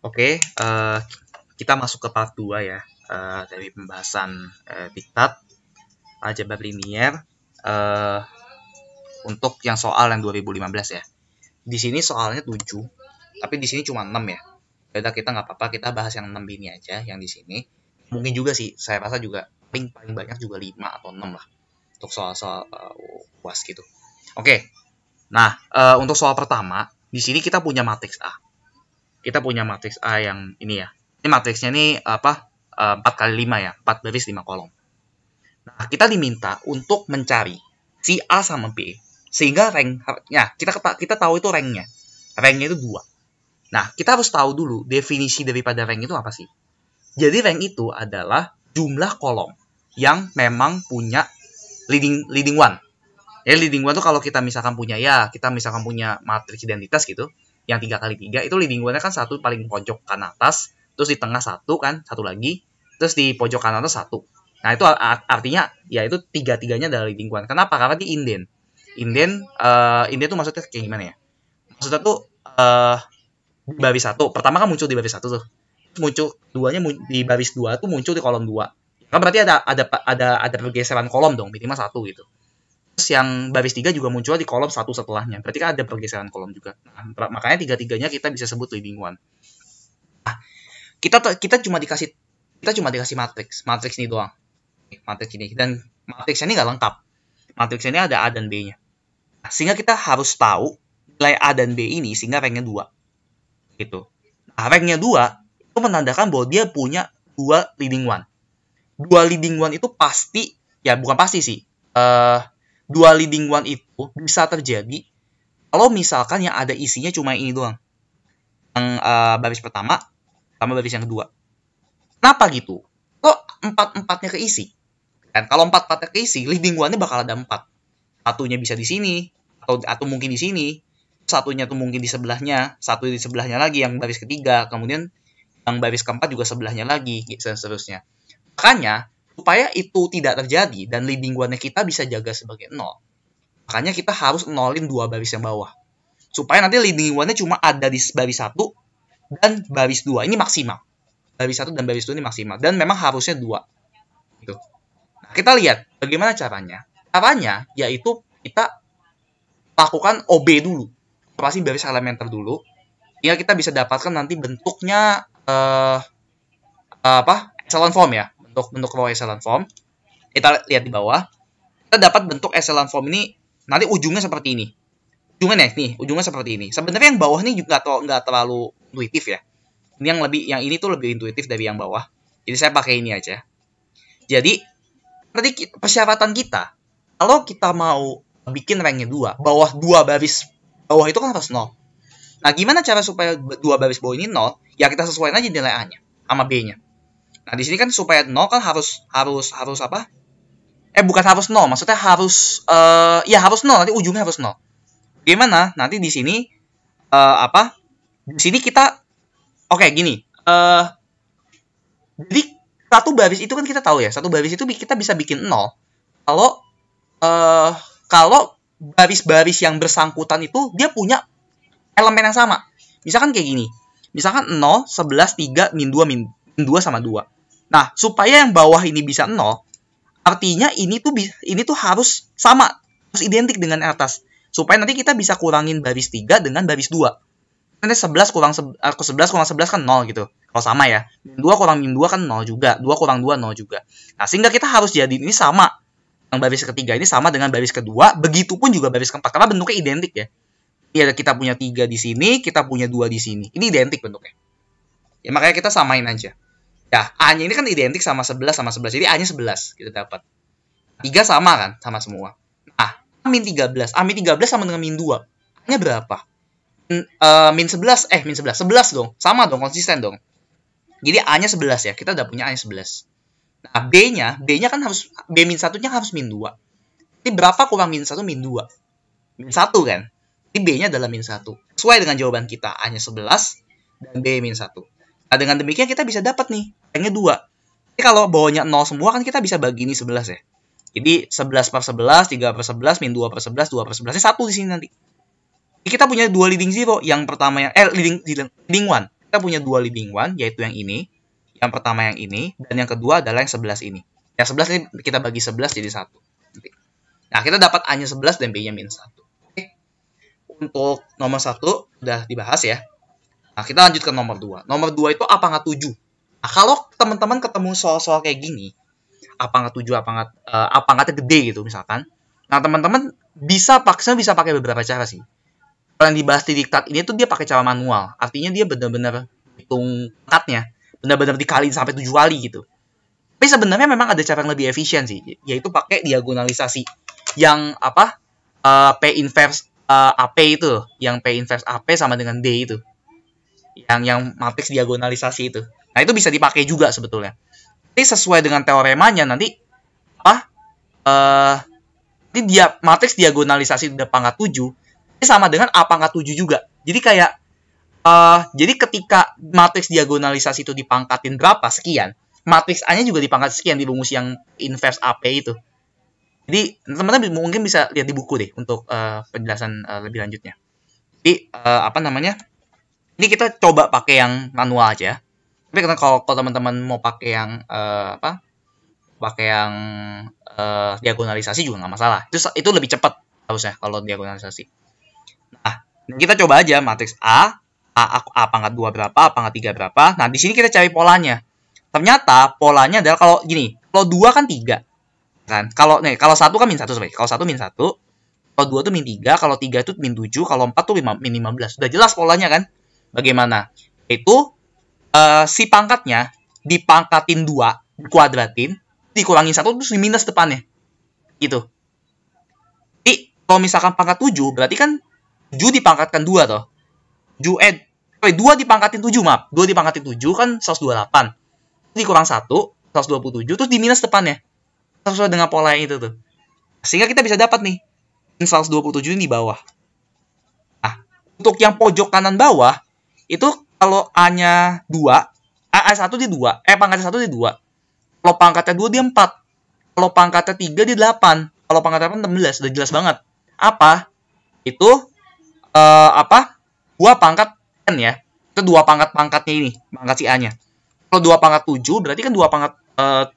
Oke, kita masuk ke part 2 ya, dari pembahasan diktat aljabar linier untuk yang soal yang 2015 ya. Di sini soalnya 7, tapi di sini cuma 6 ya. Yaudah, kita nggak apa-apa, kita bahas yang 6 ini aja, yang di sini. Mungkin juga sih, saya rasa juga paling banyak juga 5 atau 6 lah untuk soal-soal UAS gitu. Oke. Nah, untuk soal pertama, di sini kita punya matriks A. Kita punya matriks A yang ini ya. Ini matriksnya ini apa? 4 kali 5 ya, 4 baris 5 kolom. Nah, kita diminta untuk mencari si A sama B sehingga ranknya kita tahu itu ranknya. Ranknya itu 2. Nah, kita harus tahu dulu definisi daripada rank itu apa sih. Jadi rank itu adalah jumlah kolom yang memang punya leading one. Ya, leading one tuh kalau kita misalkan punya matriks identitas gitu, yang 3 kali 3 itu leading one-nya kan satu paling pojok kanan atas, terus di tengah satu kan, satu lagi, terus di pojok kanan atas satu. Nah, itu artinya ya itu tiga-tiganya adalah leading one. Kenapa? Karena di inden. Inden tuh maksudnya kayak gimana ya? Maksudnya tuh di baris satu. Pertama kan muncul di baris satu tuh. Muncul duanya di baris 2 tuh muncul di kolom 2. Kan berarti ada pergeseran kolom dong, minimal satu gitu. Terus yang baris 3 juga muncul di kolom satu setelahnya. Berarti kan ada pergeseran kolom juga. Nah, makanya tiga-tiganya kita bisa sebut leading one. Nah, kita cuma dikasih matriks ini doang. Matriks ini, dan matriks ini nggak lengkap. Matriks ini ada A dan B-nya. Nah, sehingga kita harus tahu nilai A dan B ini sehingga ranknya 2. Gitu. Nah, ranknya 2 itu menandakan bahwa dia punya 2 leading one. 2 leading one itu pasti, ya bukan pasti sih. 2 leading one itu bisa terjadi kalau misalkan yang ada isinya cuma ini doang. Yang baris pertama sama baris yang kedua. Kenapa gitu? Kok 4-4-nya keisi? Dan kalau 4-4-nya keisi, leading one-nya bakal ada 4. Satunya bisa di sini, atau mungkin di sini. Satunya tuh mungkin di sebelahnya, satu di sebelahnya lagi yang baris ketiga, kemudian yang baris keempat juga sebelahnya lagi, dan seterusnya. Makanya, supaya itu tidak terjadi dan leading one-nya kita bisa jaga sebagai 0, makanya kita harus nolin 2 baris yang bawah. Supaya nanti leading one-nya cuma ada di baris 1 dan baris 2. Ini maksimal. Baris 1 dan baris 2 ini maksimal. Dan memang harusnya 2. Gitu. Nah, kita lihat bagaimana caranya. Caranya yaitu kita lakukan OB dulu. Operasi baris elementer dulu. Ya, kita bisa dapatkan nanti bentuknya echelon form ya. Bentuk row echelon form. Kita lihat di bawah. Kita dapat bentuk echelon form ini nanti ujungnya seperti ini. Ujungnya seperti ini. Sebenarnya yang bawah ini juga nggak terlalu intuitif ya. Yang ini tuh lebih intuitif dari yang bawah. Jadi saya pakai ini aja. Jadi persyaratan kita, kalau kita mau bikin ranknya 2, bawah 2 baris bawah itu kan harus 0. Nah, gimana cara supaya 2 baris bawah ini 0? Ya kita sesuaikan aja nilai A-nya sama B-nya. Nah, di sini kan supaya 0 kan harus apa? Bukan harus 0, maksudnya harus harus 0, nanti ujungnya harus 0. Gimana? Nanti di sini Di sini kita gini. Jadi satu baris itu kan kita tahu ya, satu baris itu kita bisa bikin 0 kalau baris-baris yang bersangkutan itu dia punya elemen yang sama. Misalkan kayak gini. Misalkan 0, 11, 3, min 2, min 2 sama 2. Nah, supaya yang bawah ini bisa 0, artinya ini tuh harus sama, harus identik dengan yang atas. Supaya nanti kita bisa kurangin baris 3 dengan baris 2. Nanti 11 kurang 11 kan 0 gitu. Kalau sama ya. Min 2 kurang min 2 kan 0 juga. 2 kurang 2 0 juga. Nah, sehingga kita harus jadi ini sama. Yang baris ketiga ini sama dengan baris kedua. Begitupun juga baris keempat. Karena bentuknya identik ya. Iya, kita punya 3 di sini, kita punya 2 di sini. Ini identik bentuknya. Ya, makanya kita samain aja. Ya, A-nya ini kan identik sama 11 sama 11. Jadi A-nya 11 kita dapat. 3 sama kan? Sama semua. Nah, min 13. min 13 sama dengan min 2. A-nya berapa? Min 11. Min 11. 11 dong. Sama dong, konsisten dong. Jadi A-nya 11 ya. Kita udah punya A-nya 11. Nah, B-nya kan harus, B min 1-nya harus min 2. Jadi berapa kurang min 1? Min 2. Min 1 kan? Jadi B-nya adalah min 1. Sesuai dengan jawaban kita. A-nya 11 dan B min 1. Nah, dengan demikian kita bisa dapat nih. A-nya 2. Jadi kalau bawahnya 0 semua kan kita bisa bagi ini 11 ya. Jadi 11 per 11, 3 per 11, min 2 per 11, 2 per 11. Ini 1 di sini nanti. Jadi kita punya 2 leading zero. Yang pertama leading one. kita punya dua leading one, yaitu yang ini. Yang pertama yang ini, dan yang kedua adalah yang 11 ini. Yang 11 ini kita bagi 11 jadi 1. Nah, kita dapat A-nya 11 dan B-nya -1. Oke. Untuk nomor 1 udah dibahas ya. Nah, kita lanjut ke nomor 2. Nomor 2 itu apa nggak 7? Nah, kalau teman-teman ketemu soal-soal kayak gini, apa nggak 7, apa nggak gede gitu misalkan. Nah, teman-teman bisa pakai beberapa cara sih. Kalau yang dibahas di diktat ini tuh dia pakai cara manual. Artinya dia benar-benar hitung pangkatnya. Benar-benar dikaliin sampai 7 kali gitu. Tapi sebenarnya memang ada cara yang lebih efisien sih, yaitu pakai diagonalisasi. Yang apa? P inverse AP itu, yang P inverse AP sama dengan D itu. Yang matriks diagonalisasi itu. Nah, itu bisa dipakai juga sebetulnya. Tapi sesuai dengan teoremanya nanti ini dia matriks diagonalisasi udah pangkat 7, ini sama dengan A pangkat 7 juga. Jadi kayak jadi ketika matriks diagonalisasi itu dipangkatin berapa sekian, matriks A-nya juga dipangkat sekian di rumus yang inverse AP itu. Jadi teman-teman mungkin bisa lihat di buku deh untuk penjelasan lebih lanjutnya. Jadi ini kita coba pakai yang manual aja. Tapi kalau teman-teman mau pakai yang diagonalisasi juga nggak masalah. Itu lebih cepat harusnya kalau diagonalisasi. Nah, kita coba aja matriks A pangkat 2 berapa, A pangkat 3 berapa. Nah, di sini kita cari polanya. Ternyata polanya adalah kalau 2 kan 3. Kan? Kalau 1 kan -1 sebenarnya. Kalau 1 -1, kalau 2 tuh -3, kalau 3 itu -7, kalau 4 tuh -15. Sudah jelas polanya kan? Bagaimana? Itu si pangkatnya dipangkatin 2, dikuadratin, dikurangin 1 terus diminus depannya. Gitu. Jadi, kalau misalkan pangkat 7, berarti kan 7 dipangkatkan 2 toh. 2 dipangkatin 7, maaf. 2 dipangkatin 7 kan 128. Dikurang 1, 127, terus diminus depannya. Sesuai dengan pola yang itu tuh. Sehingga kita bisa dapat nih, 127 ini di bawah. Nah, untuk yang pojok kanan bawah, itu kalau A-nya 2, A1 dia 2, pangkatnya 1 dia 2. Kalau pangkatnya 2 dia 4. Kalau pangkatnya 3 dia 8. Kalau pangkatnya 8 16, udah jelas banget. Apa? Itu 2 pangkat n ya. Itu 2 pangkat-pangkatnya ini, pangkat si A-nya. Kalau 2 pangkat 7 berarti kan 2 pangkat 7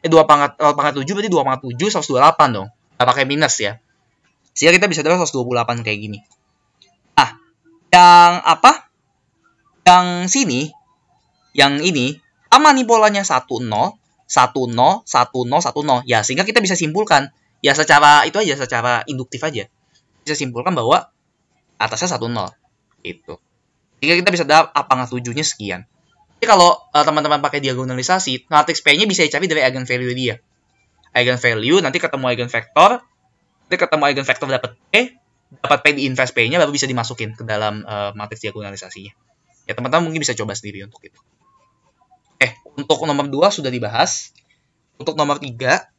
berarti 2 pangkat 7 128 dong. Nggak pakai minus ya. Sehingga kita bisa dapat 128 kayak gini. Nah, yang sini, yang ini sama nih polanya 1 0 1 0 1 0 1 0. Ya, sehingga kita bisa simpulkan ya secara induktif aja. Bisa simpulkan bahwa atasnya 1 0. Itu. Sehingga kita bisa dapat A pangkat 7-nya sekian. Jadi kalau teman-teman pakai diagonalisasi, matriks P-nya bisa dicari dari eigenvalue dia. Eigenvalue, nanti ketemu eigenvektor, dapat P di inverse P-nya, baru bisa dimasukin ke dalam matriks diagonalisasinya. Ya, teman-teman mungkin bisa coba sendiri untuk itu. Untuk nomor 2 sudah dibahas. Untuk nomor 3,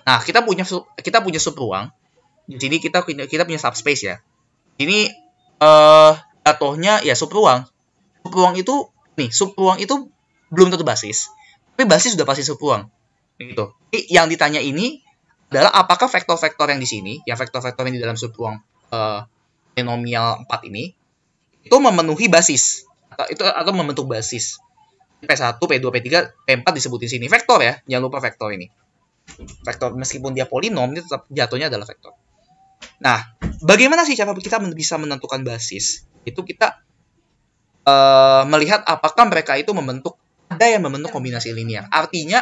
nah kita punya subruang. Di sini kita punya subspace ya. Ini jatuhnya ya subruang. Subruang itu belum tentu basis, tapi basis sudah pasti subruang. Gitu. Jadi yang ditanya ini adalah apakah vektor-vektor yang di sini, yang vektor-vektor yang di dalam subruang polinomial 4 ini itu memenuhi basis atau membentuk basis. P1, P2, P3, P4 disebutin sini vektor ya, jangan lupa vektor ini. Vektor meskipun dia polinom, ini tetap jatuhnya adalah vektor. Nah, bagaimana sih cara kita bisa menentukan basis? Itu kita melihat apakah mereka itu ada yang membentuk kombinasi linear. Artinya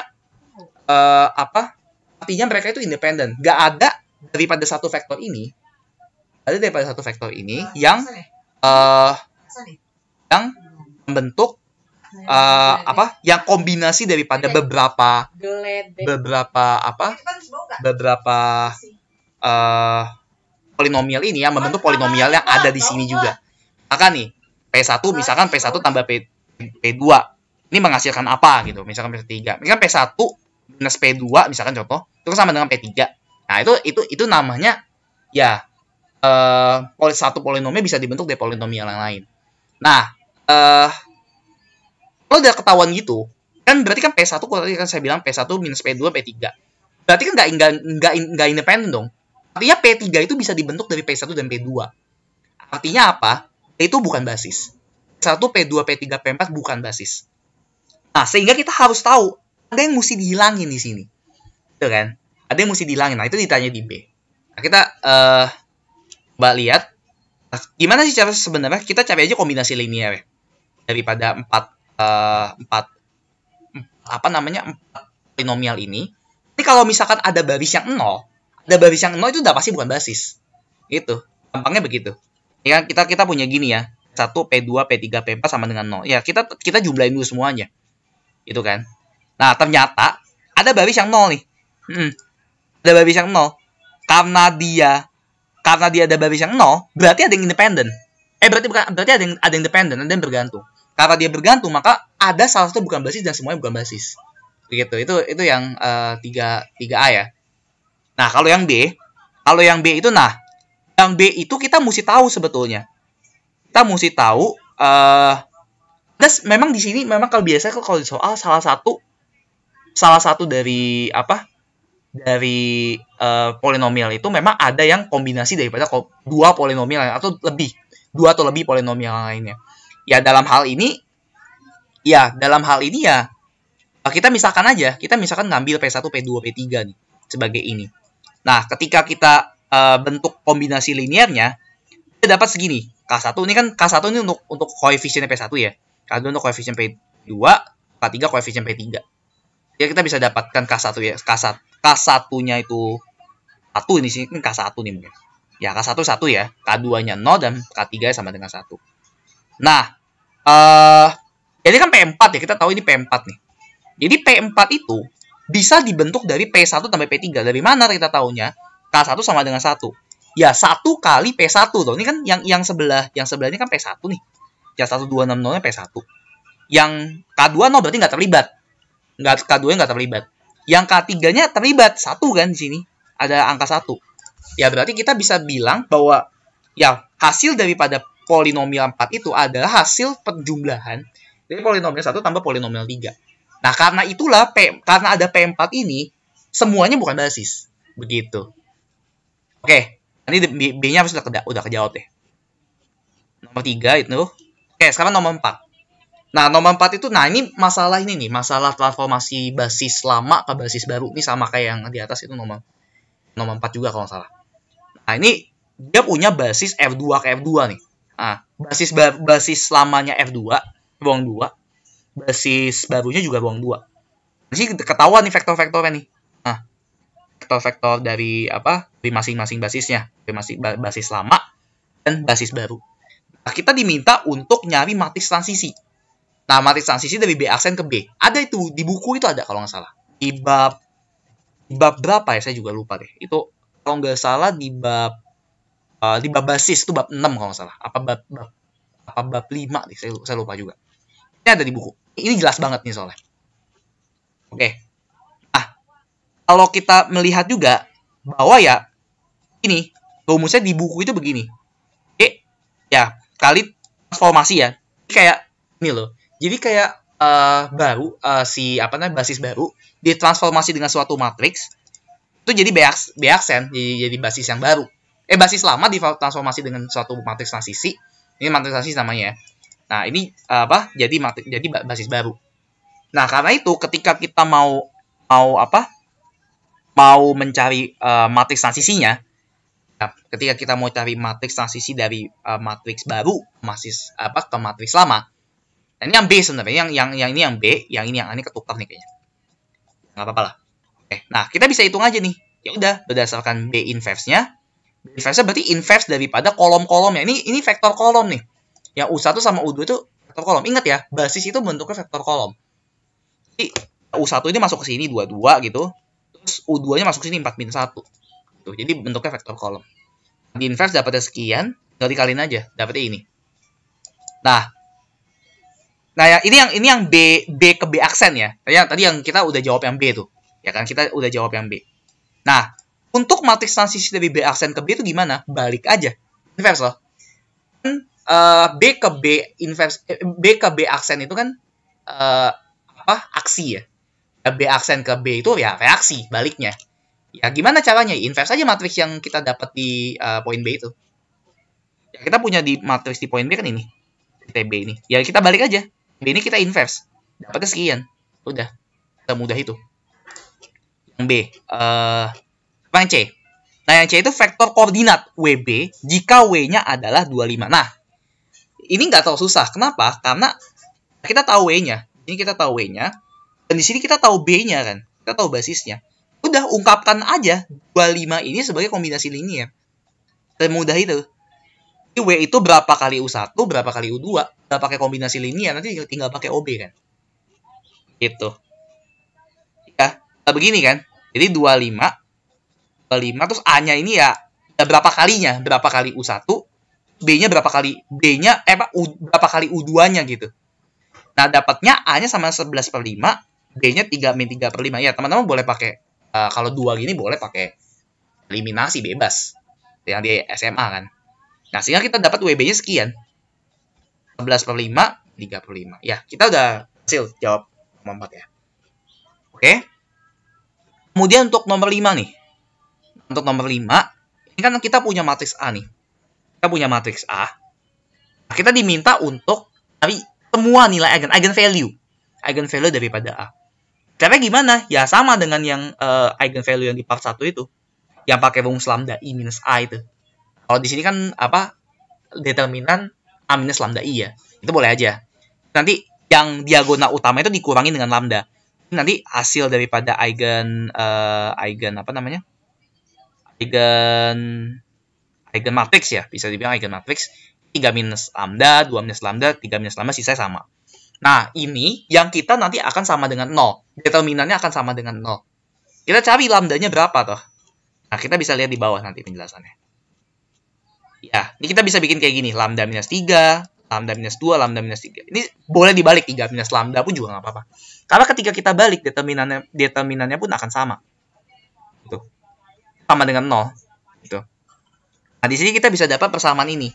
Artinya mereka itu independen. Gak ada daripada satu vektor ini. Yang membentuk yang kombinasi daripada beberapa polinomial ini yang membentuk polinomial yang ada di sini juga. Maka nih P1 misalkan P1 tambah P2 ini menghasilkan apa gitu. Misalkan P3. Misalkan P1 minus P2 misalkan contoh itu sama dengan P3. Nah, itu namanya ya satu polinomial bisa dibentuk dari polinomial yang lain. Nah, kalau udah ketahuan gitu, kan berarti kan P1 kalau tadi kan saya bilang P1 minus P2 P3. Berarti kan nggak independen dong. Artinya P3 itu bisa dibentuk dari P1 dan P2. Artinya apa? Itu bukan basis. P1, P2, P3, P4 bukan basis. Nah, sehingga kita harus tahu ada yang mesti dihilangin di sini. Itu kan? Ada yang mesti dihilangin. Nah, itu ditanya di B. Nah, kita coba lihat gimana sih cara sebenarnya kita cari aja kombinasi linear ya. Daripada 4 polinomial ini. Ini kalau misalkan ada baris yang 0, itu udah pasti bukan basis. Gitu. Gampangnya begitu. Ya, kita punya gini ya. 1, P2, P3, P4 sama dengan 0. Ya, kita jumlahin dulu semuanya. Gitu kan. Nah, ternyata ada baris yang 0 nih. Ada baris yang 0. Karena dia ada baris yang 0, berarti ada yang independen. Berarti ada yang dependen, ada yang bergantung. Karena dia bergantung, maka ada salah satu bukan basis dan semuanya bukan basis. Begitu. Itu yang 3A ya. Nah, kalau yang B itu yang B itu kita mesti tahu sebetulnya. Kita mesti tahu memang di sini memang kalau biasa kalau di soal salah satu dari polinomial itu memang ada yang kombinasi daripada dua polinomial atau lebih polinomial lainnya. Ya dalam hal ini ya kita misalkan ngambil P1, P2, P3 nih sebagai ini. Nah, ketika kita bentuk kombinasi linearnya kita dapat segini. K1 ini kan K1 ini untuk koefisiennya P1 ya. K2 untuk koefisien P2, K3 koefisien P3. Ya kita bisa dapatkan K1 ya. K1-nya itu 1 ini sih, kan K1 nih mungkin. Ya K1 1 ya, K2-nya 0 dan K3 sama dengan 1. Nah, ini kan P4 ya, kita tahu ini P4 nih. Jadi P4 itu bisa dibentuk dari P1 sampai P3. Dari mana kita tahunya? K1 sama dengan 1. Ya 1 kali P1 tuh. Ini kan yang sebelah ini kan P1 nih. Ya 1260-nya P1. Yang K2 0 berarti nggak terlibat. K2-nya nggak terlibat. Yang K3-nya terlibat 1 kan di sini. Ada angka 1. Ya berarti kita bisa bilang bahwa ya hasil daripada polinomial 4 itu adalah hasil penjumlahan dari polinomial 1 tambah polinomial 3. Nah, karena itulah karena ada P4 ini semuanya bukan basis. Begitu. Oke, ini B-nya harus udah kejawab deh. Nomor 3 itu. Oke, sekarang nomor 4. Nah, nomor 4 itu, ini masalah transformasi basis lama ke basis baru. Ini sama kayak yang di atas itu nomor 4 juga kalau nggak salah. Nah, ini dia punya basis F2 ke F2 nih. Nah, basis lamanya F2, buang 2. Basis barunya juga buang 2. Di sini ketahuan nih vektor-vektornya nih. Nah, vektor-vektor dari masing-masing basisnya. Dari basis lama dan basis baru. Nah, kita diminta untuk nyari matriks transisi. Nah, matriks transisi dari B aksen ke B. Ada itu, di buku itu ada kalau nggak salah. Di bab berapa ya? Saya juga lupa deh. Itu kalau nggak salah di bab basis, itu bab 6 kalau nggak salah. Apa bab 5 nih, saya lupa juga. Ini ada di buku. Ini jelas banget nih soalnya. Oke. Nah, kalau kita melihat juga bahwa ya ini rumusnya di buku itu begini. Ya, kali transformasi ya. Kayak ini loh. Jadi kayak basis baru ditransformasi dengan suatu matriks itu jadi B aksen, jadi basis yang baru. Basis lama ditransformasi dengan suatu matriks transisi. Ini matriks transisi namanya ya. Nah, ini jadi basis baru. Nah, karena itu ketika kita mau mencari matriks transisinya, ketika kita mau cari matriks transisi dari matriks baru ke matriks lama. Nah, ini yang B sebenarnya, yang ini yang B, yang ini ketukar nih kayaknya. Nggak apa-apa lah. Oke, nah kita bisa hitung aja nih. Ya udah, berdasarkan B inverse-nya. B inverse-nya berarti inverse daripada kolom-kolomnya. Ini vektor kolom nih. Yang U1 sama U2 itu vektor kolom. Ingat ya, basis itu bentuknya vektor kolom. Jadi U1 ini masuk ke sini 22 gitu. Terus U2-nya masuk ke sini 4-1. Tuh, jadi bentuknya vektor kolom. Di inverse dapatnya sekian, tinggal dikaliin aja, dapatnya ini. Nah ini yang B ke B aksen ya. Tadi yang kita udah jawab yang B tuh. Ya kan, kita udah jawab yang B. Nah, untuk matriks transisi dari B aksen ke B itu gimana? Balik aja. Inverse loh. B ke B aksen itu kan aksi ya. B aksen ke B itu ya reaksi baliknya. Ya gimana caranya? Inverse aja matriks yang kita dapat di poin B itu. Ya kita punya di matriks di poin B kan ini. TB ini. Ya kita balik aja. TB ini kita inverse. Dapatnya sekian. Udah. Semudah itu. Yang B. Yang C. Nah, yang C itu vektor koordinat WB jika W-nya adalah 25. Nah, ini nggak terlalu susah. Kenapa? Karena kita tahu W-nya. Ini kita tahu W-nya. Dan di sini kita tahu B-nya kan. Kita tahu basisnya. Udah, ungkapkan aja 25 ini sebagai kombinasi linier. Semudah itu. W itu berapa kali U1, berapa kali U2. Nggak pakai kombinasi linier, nanti tinggal pakai OB kan. Gitu. Ya, begini kan. Jadi 25 terus A-nya ini ya berapa kalinya, berapa kali U1, B-nya berapa kali B-nya berapa kali U2-nya gitu. Nah, dapatnya A-nya sama 11/5, B-nya 3-3/5. Ya, teman-teman boleh pakai kalau 2 gini boleh pakai eliminasi bebas. Yang di SMA kan. Nah, sehingga kita dapat WB-nya sekian. 11/5, 3/5. Ya, kita udah hasil jawab nomor 4 ya. Oke. Kemudian untuk nomor 5 nih. Untuk nomor 5, ini kan kita punya matriks A nih. Kita punya matriks A. Nah, kita diminta untuk cari semua nilai eigenvalue. Eigenvalue daripada A. Caranya gimana? Ya sama dengan yang eigenvalue yang di part 1 itu. Yang pakai rumus lambda I minus A itu. Kalau di sini kan determinan A minus lambda I ya. Itu boleh aja. Nanti yang diagonal utama itu dikurangi dengan lambda. Nanti hasil daripada eigen matrix ya, bisa dibilang eigen matrix 3 minus lambda, 2 minus lambda, 3 minus lambda, sisanya sama. Nah, ini yang kita nanti akan sama dengan 0. Determinannya akan sama dengan 0. Kita cari lambdanya berapa toh? Nah, kita bisa lihat di bawah nanti penjelasannya. Ya, ini kita bisa bikin kayak gini, lambda minus 3, lambda minus 2, lambda minus 3. Ini boleh dibalik 3 minus lambda pun juga nggak apa-apa. Karena ketika kita balik, determinannya pun akan sama. Gitu. Sama dengan 0. Gitu. Nah, di sini kita bisa dapat persamaan ini.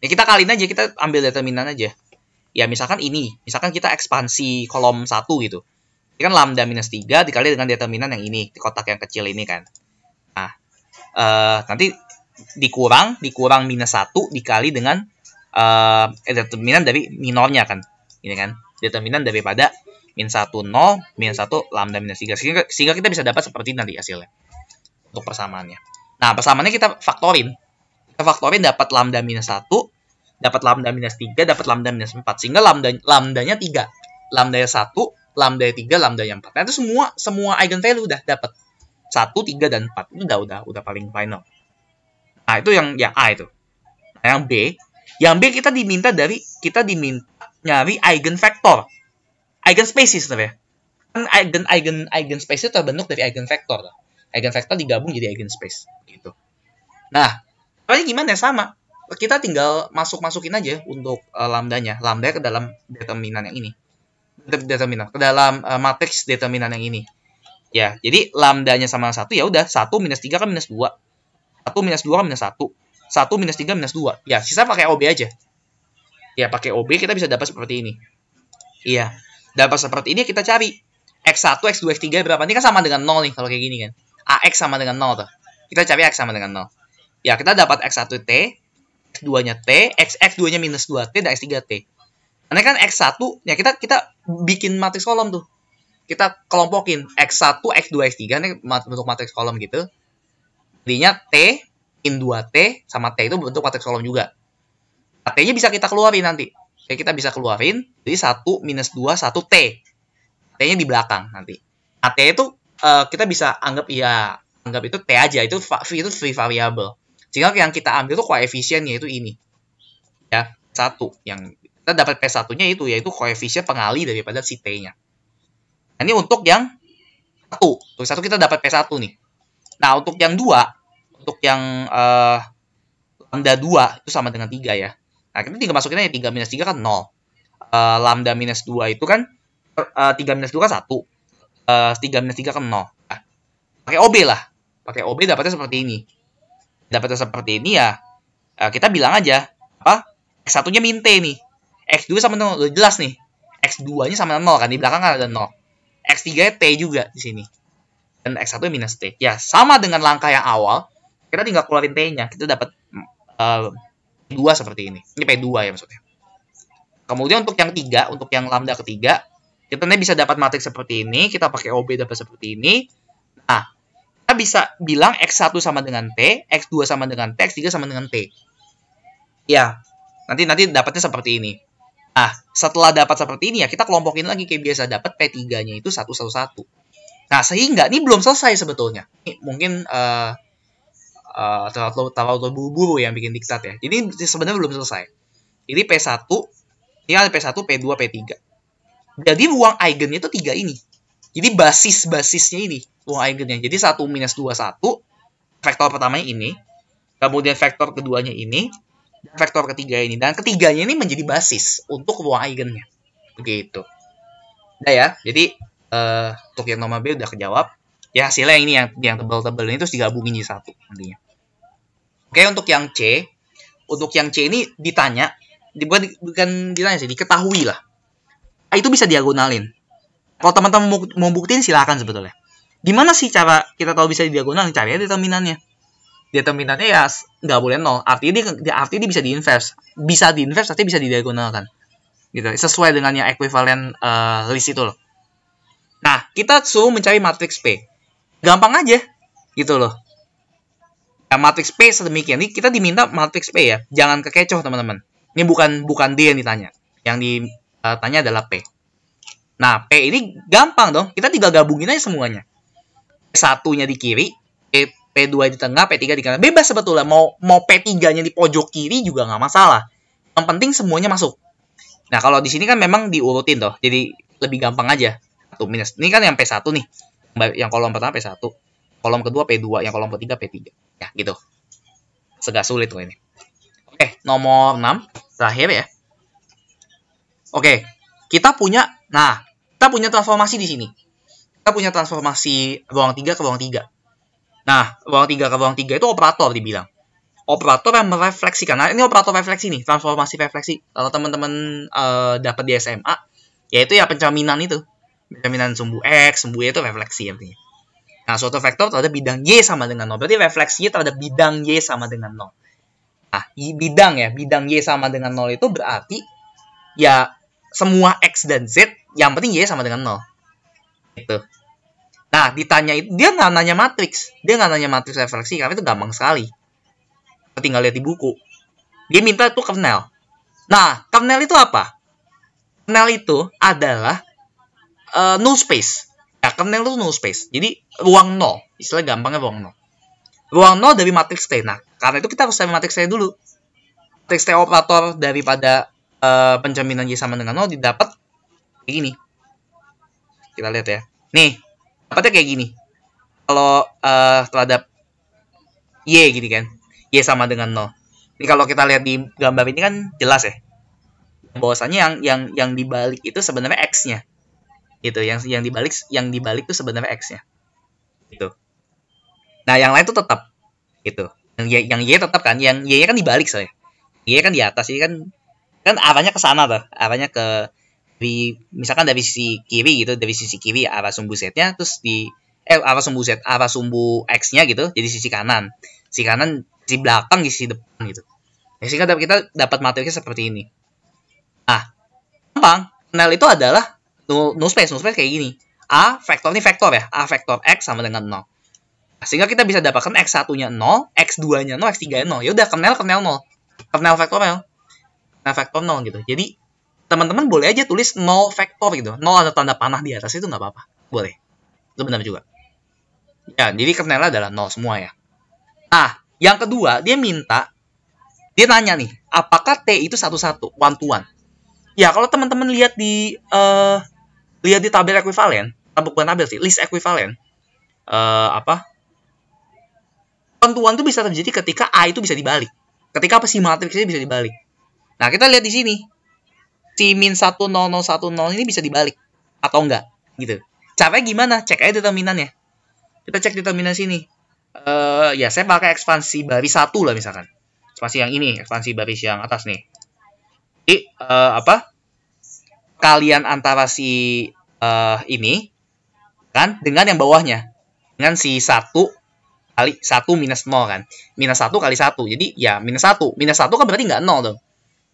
Ya, kita kaliin aja, kita ambil determinan aja. Ya, misalkan ini. Misalkan kita ekspansi kolom 1 gitu. Ini kan lambda minus 3 dikali dengan determinan yang ini. Di kotak yang kecil ini kan. Nah, nanti dikurang minus 1 dikali dengan determinan dari minornya kan. Ini kan. Determinan daripada min 1, 0, min 1, lambda minus 3. Sehingga kita bisa dapat seperti ini nanti hasilnya. Untuk persamaannya. Nah, persamaannya kita faktorin. Kita faktorin dapat lambda minus 1, dapat lambda minus 3, dapat lambda minus 4. Sehingga lambdanya 3. Lambdanya 1, lambdanya 3, lambdanya 4. Nah, itu semua eigenvalue udah dapat. 1, 3, dan 4. Itu udah paling final. Nah, itu yang A itu. Nah, yang B. Yang B kita diminta nyari eigenvektor. Eigenspace sebenarnya. Kan eigenspace itu terbentuk dari eigenvektor. Eigenvektor digabung jadi eigenspace gitu. Nah, caranya gimana? Sama. Kita tinggal masukin aja untuk lambdanya. Lambda ke dalam determinan yang ini. Ke dalam matriks determinan yang ini. Ya, jadi lambdanya sama 1 ya udah 1 minus 3 kan minus 2. 1 minus 2 kan minus 1. 1 minus 3 minus 2. Ya, sisa pakai OB aja. Ya, pakai OB kita bisa dapat seperti ini. Iya. Dapat seperti ini kita cari. X1, X2, X3 berapa? Ini kan sama dengan 0 nih kalau kayak gini kan. AX sama dengan 0 tuh. Kita cari X sama dengan 0. Ya, kita dapat X1 T, X2-nya T, X2-nya minus 2T, dan X3 T. Karena kan X1, ya kita bikin matriks kolom tuh. Kita kelompokin X1, X2, X3, ini bentuk matriks kolom gitu. Jadinya T, min 2T, sama T itu bentuk matriks kolom juga. Nah, T-nya bisa kita keluarin nanti. Oke, kita bisa keluarin, jadi 1, minus 2, 1 T. T-nya di belakang nanti. Nah, T itu kita bisa anggap itu T aja, itu free variable. Sehingga yang kita ambil itu koefisiennya itu ini. Ya, 1. Yang kita dapat P1-nya itu, yaitu koefisien pengali daripada si T-nya. Nah, ini untuk yang 1. Untuk 1 kita dapat P1 nih. Nah, untuk yang 2, untuk yang lambda 2, itu sama dengan 3 ya. Nah, kita tinggal masukin aja 3 minus 3 kan 0. Lambda minus 2 itu kan 3 minus 2 kan 1. 3 minus 3 kan 0. Nah, pakai OB lah. Pakai OB dapatnya seperti ini. Dapatnya seperti ini ya. Kita bilang aja. X1-nya min T nih. X2 sama 0. Udah jelas nih. X2-nya sama 0 kan. Di belakang kan ada 0. X3-nya T juga di sini. Dan X1 minus T. Ya, sama dengan langkah yang awal. Kita tinggal keluarin T-nya. Kita dapat P2 seperti ini. Ini P2 ya maksudnya. Kemudian untuk yang 3, untuk yang lambda ketiga, kita nanti bisa dapat matriks seperti ini, kita pakai OB dapat seperti ini. Nah, kita bisa bilang X1 sama dengan T, X2 sama dengan T, X3 sama dengan T. Ya, nanti dapatnya seperti ini. Nah, setelah dapat seperti ini ya, kita kelompokin lagi kayak biasa, dapat P3-nya itu 1, 1, 1. Nah, sehingga ini belum selesai sebetulnya. Ini mungkin terlalu buru-buru yang bikin diktat ya. Jadi sebenarnya belum selesai. Jadi P1, ini ada P1, P2, P3. Jadi ruang eigennya itu 3 ini. Jadi basisnya ini, ruang eigennya. Jadi 1 minus 2, 1. Vektor pertamanya ini. Kemudian vektor keduanya ini. Dan vektor ketiga ini. Dan ketiganya ini menjadi basis untuk ruang eigennya. Begitu. Udah ya. Jadi untuk yang nomor B udah kejawab. Ya hasilnya ini yang tebal-tebal ini terus digabungin jadi 1 nantinya. Oke, untuk yang C. Untuk yang C ini ditanya. Bukan ditanya sih, diketahui lah. Itu bisa diagonalin. Kalau teman-teman mau buktiin silahkan sebetulnya. Gimana sih cara kita tahu bisa diagonalin? Cari aja determinannya. Determinannya ya nggak boleh 0. Artinya dia bisa diinverse. Bisa diinverse, tapi bisa didiagonalkan. Gitu. Sesuai dengan yang ekuivalen list itu loh. Nah, kita suruh mencari matriks P. Gampang aja. Gitu loh. Ya, matriks P sedemikian. Ini kita diminta matriks P ya. Jangan kekecoh teman-teman. Ini bukan D yang ditanya. Yang ditanya adalah P. Nah, P ini gampang dong. Kita tinggal gabungin aja semuanya. P1-nya di kiri, P2 di tengah, P3 di kanan. Bebas sebetulnya. Mau P3-nya di pojok kiri juga nggak masalah. Yang penting semuanya masuk. Nah, kalau di sini kan memang diurutin toh. Jadi lebih gampang aja. Tuh, minus. Ini kan yang P1 nih. Yang kolom pertama P1. Kolom kedua P2. Yang kolom ketiga P3. Ya, gitu. Segak sulit tuh ini. Oke, nomor 6. Terakhir ya. Oke. Kita punya transformasi di sini. Kita punya transformasi ruang 3 ke ruang 3. Nah, ruang 3 ke ruang 3 itu operator dibilang. Operator yang merefleksikan. Nah, ini operator refleksi nih, transformasi refleksi. Kalau teman-teman dapat di SMA, yaitu ya pencaminan itu. Pencaminan sumbu X, sumbu Y itu refleksi artinya. Nah, suatu vektor terhadap bidang Y sama dengan 0. Berarti refleksinya terhadap bidang Y sama dengan 0. Nah, bidang Y sama dengan 0 itu berarti ya semua X dan Z, yang penting Y sama dengan 0. Gitu. Nah, ditanya itu, dia nggak nanya matriks. Dia nggak nanya matriks refleksi, karena itu gampang sekali. Tinggal lihat di buku. Dia minta itu kernel. Nah, kernel itu apa? Kernel itu adalah null space. Ya, kernel itu null space. Jadi, ruang 0. Istilah gampangnya ruang 0. Ruang 0 dari matriks T. Nah, karena itu kita harus cari matriks T dulu. Matriks T operator daripada pencaminan Y sama dengan 0 didapat kayak gini. Kita lihat ya. Nih, dapatnya kayak gini. Kalau terhadap Y gini kan. Y sama dengan 0. Ini kalau kita lihat di gambar ini kan jelas ya. Bahwasanya yang dibalik itu sebenarnya X-nya. Gitu, yang dibalik itu sebenarnya X-nya. Gitu. Nah, yang lain itu tetap gitu. Yang Y tetap kan, yang Y-nya kan dibalik soalnya. Y kan di atas, ini kan arahnya ke sana tuh. Arahnya misalkan dari sisi kiri gitu, dari sisi kiri arah sumbu Z-nya, terus arah sumbu X-nya gitu, jadi sisi kanan. Sisi kanan, sisi belakang, sisi depan gitu. Ya, sehingga kita dapat matriksnya seperti ini. Nah, gampang. Kernel itu adalah null space kayak gini. Vektor ini vektor ya. A vektor X sama dengan 0. Nah, sehingga kita bisa dapatkan X1-nya 0, X2-nya 0, X3-nya 0. Ya udah, kernel 0. Kernel vektorial. Nah, vektor 0 gitu. Jadi, teman-teman boleh aja tulis 0 vektor gitu. 0 ada tanda panah di atas itu nggak apa-apa. Boleh. Itu benar juga. Ya, jadi kernelnya adalah 0 semua ya. Nah, yang kedua, dia nanya nih, apakah T itu 1-1, 1-to-1? Ya, kalau teman-teman lihat di tabel ekuivalen, bukan tabel sih, list ekuivalen, 1-to-1 itu bisa terjadi ketika A itu bisa dibalik. Ketika si matriksnya bisa dibalik. Nah, kita lihat di sini. Si min 1, 0, 0, 1, 0 ini bisa dibalik. Atau enggak. Gitu. Caranya gimana? Cek aja determinannya. Kita cek determinan sini. Ya, saya pakai ekspansi baris 1 lah misalkan. Ekspansi yang ini. Ekspansi baris yang atas nih. Jadi, kalian antara si ini kan dengan yang bawahnya. Dengan si 1 kali 1 minus 0 kan. Minus 1 kali 1. Jadi ya minus 1. Minus 1 kan berarti nggak 0 dong.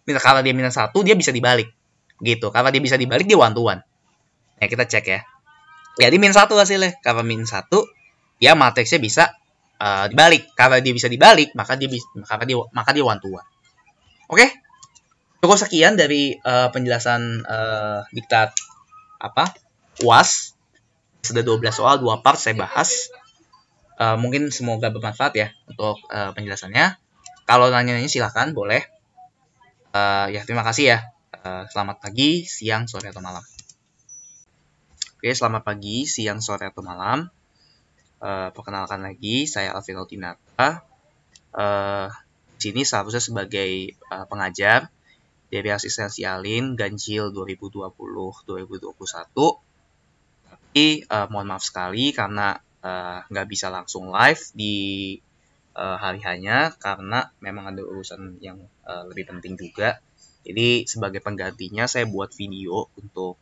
Kalau dia minus 1 dia bisa dibalik. Gitu. Karena dia bisa dibalik, dia one to one. Nah, kita cek ya. Jadi min 1 hasilnya. Karena min 1, ya matriksnya bisa dibalik. Karena dia bisa dibalik, maka dia one to one. Oke? Cukup sekian dari penjelasan diktat UAS. Sudah 12 soal, 2 part saya bahas. Mungkin semoga bermanfaat ya untuk penjelasannya. Kalau nanya-nanya silahkan, boleh. Ya, terima kasih ya. Selamat pagi, siang, sore, atau malam. Oke, selamat pagi, siang, sore, atau malam. Perkenalkan lagi, saya Alvin Tinata. Di sini seharusnya sebagai pengajar dari asistensi Alin Ganjil 2020-2021. Tapi mohon maaf sekali karena nggak bisa langsung live di hari hanya karena memang ada urusan yang lebih penting juga. Jadi sebagai penggantinya saya buat video untuk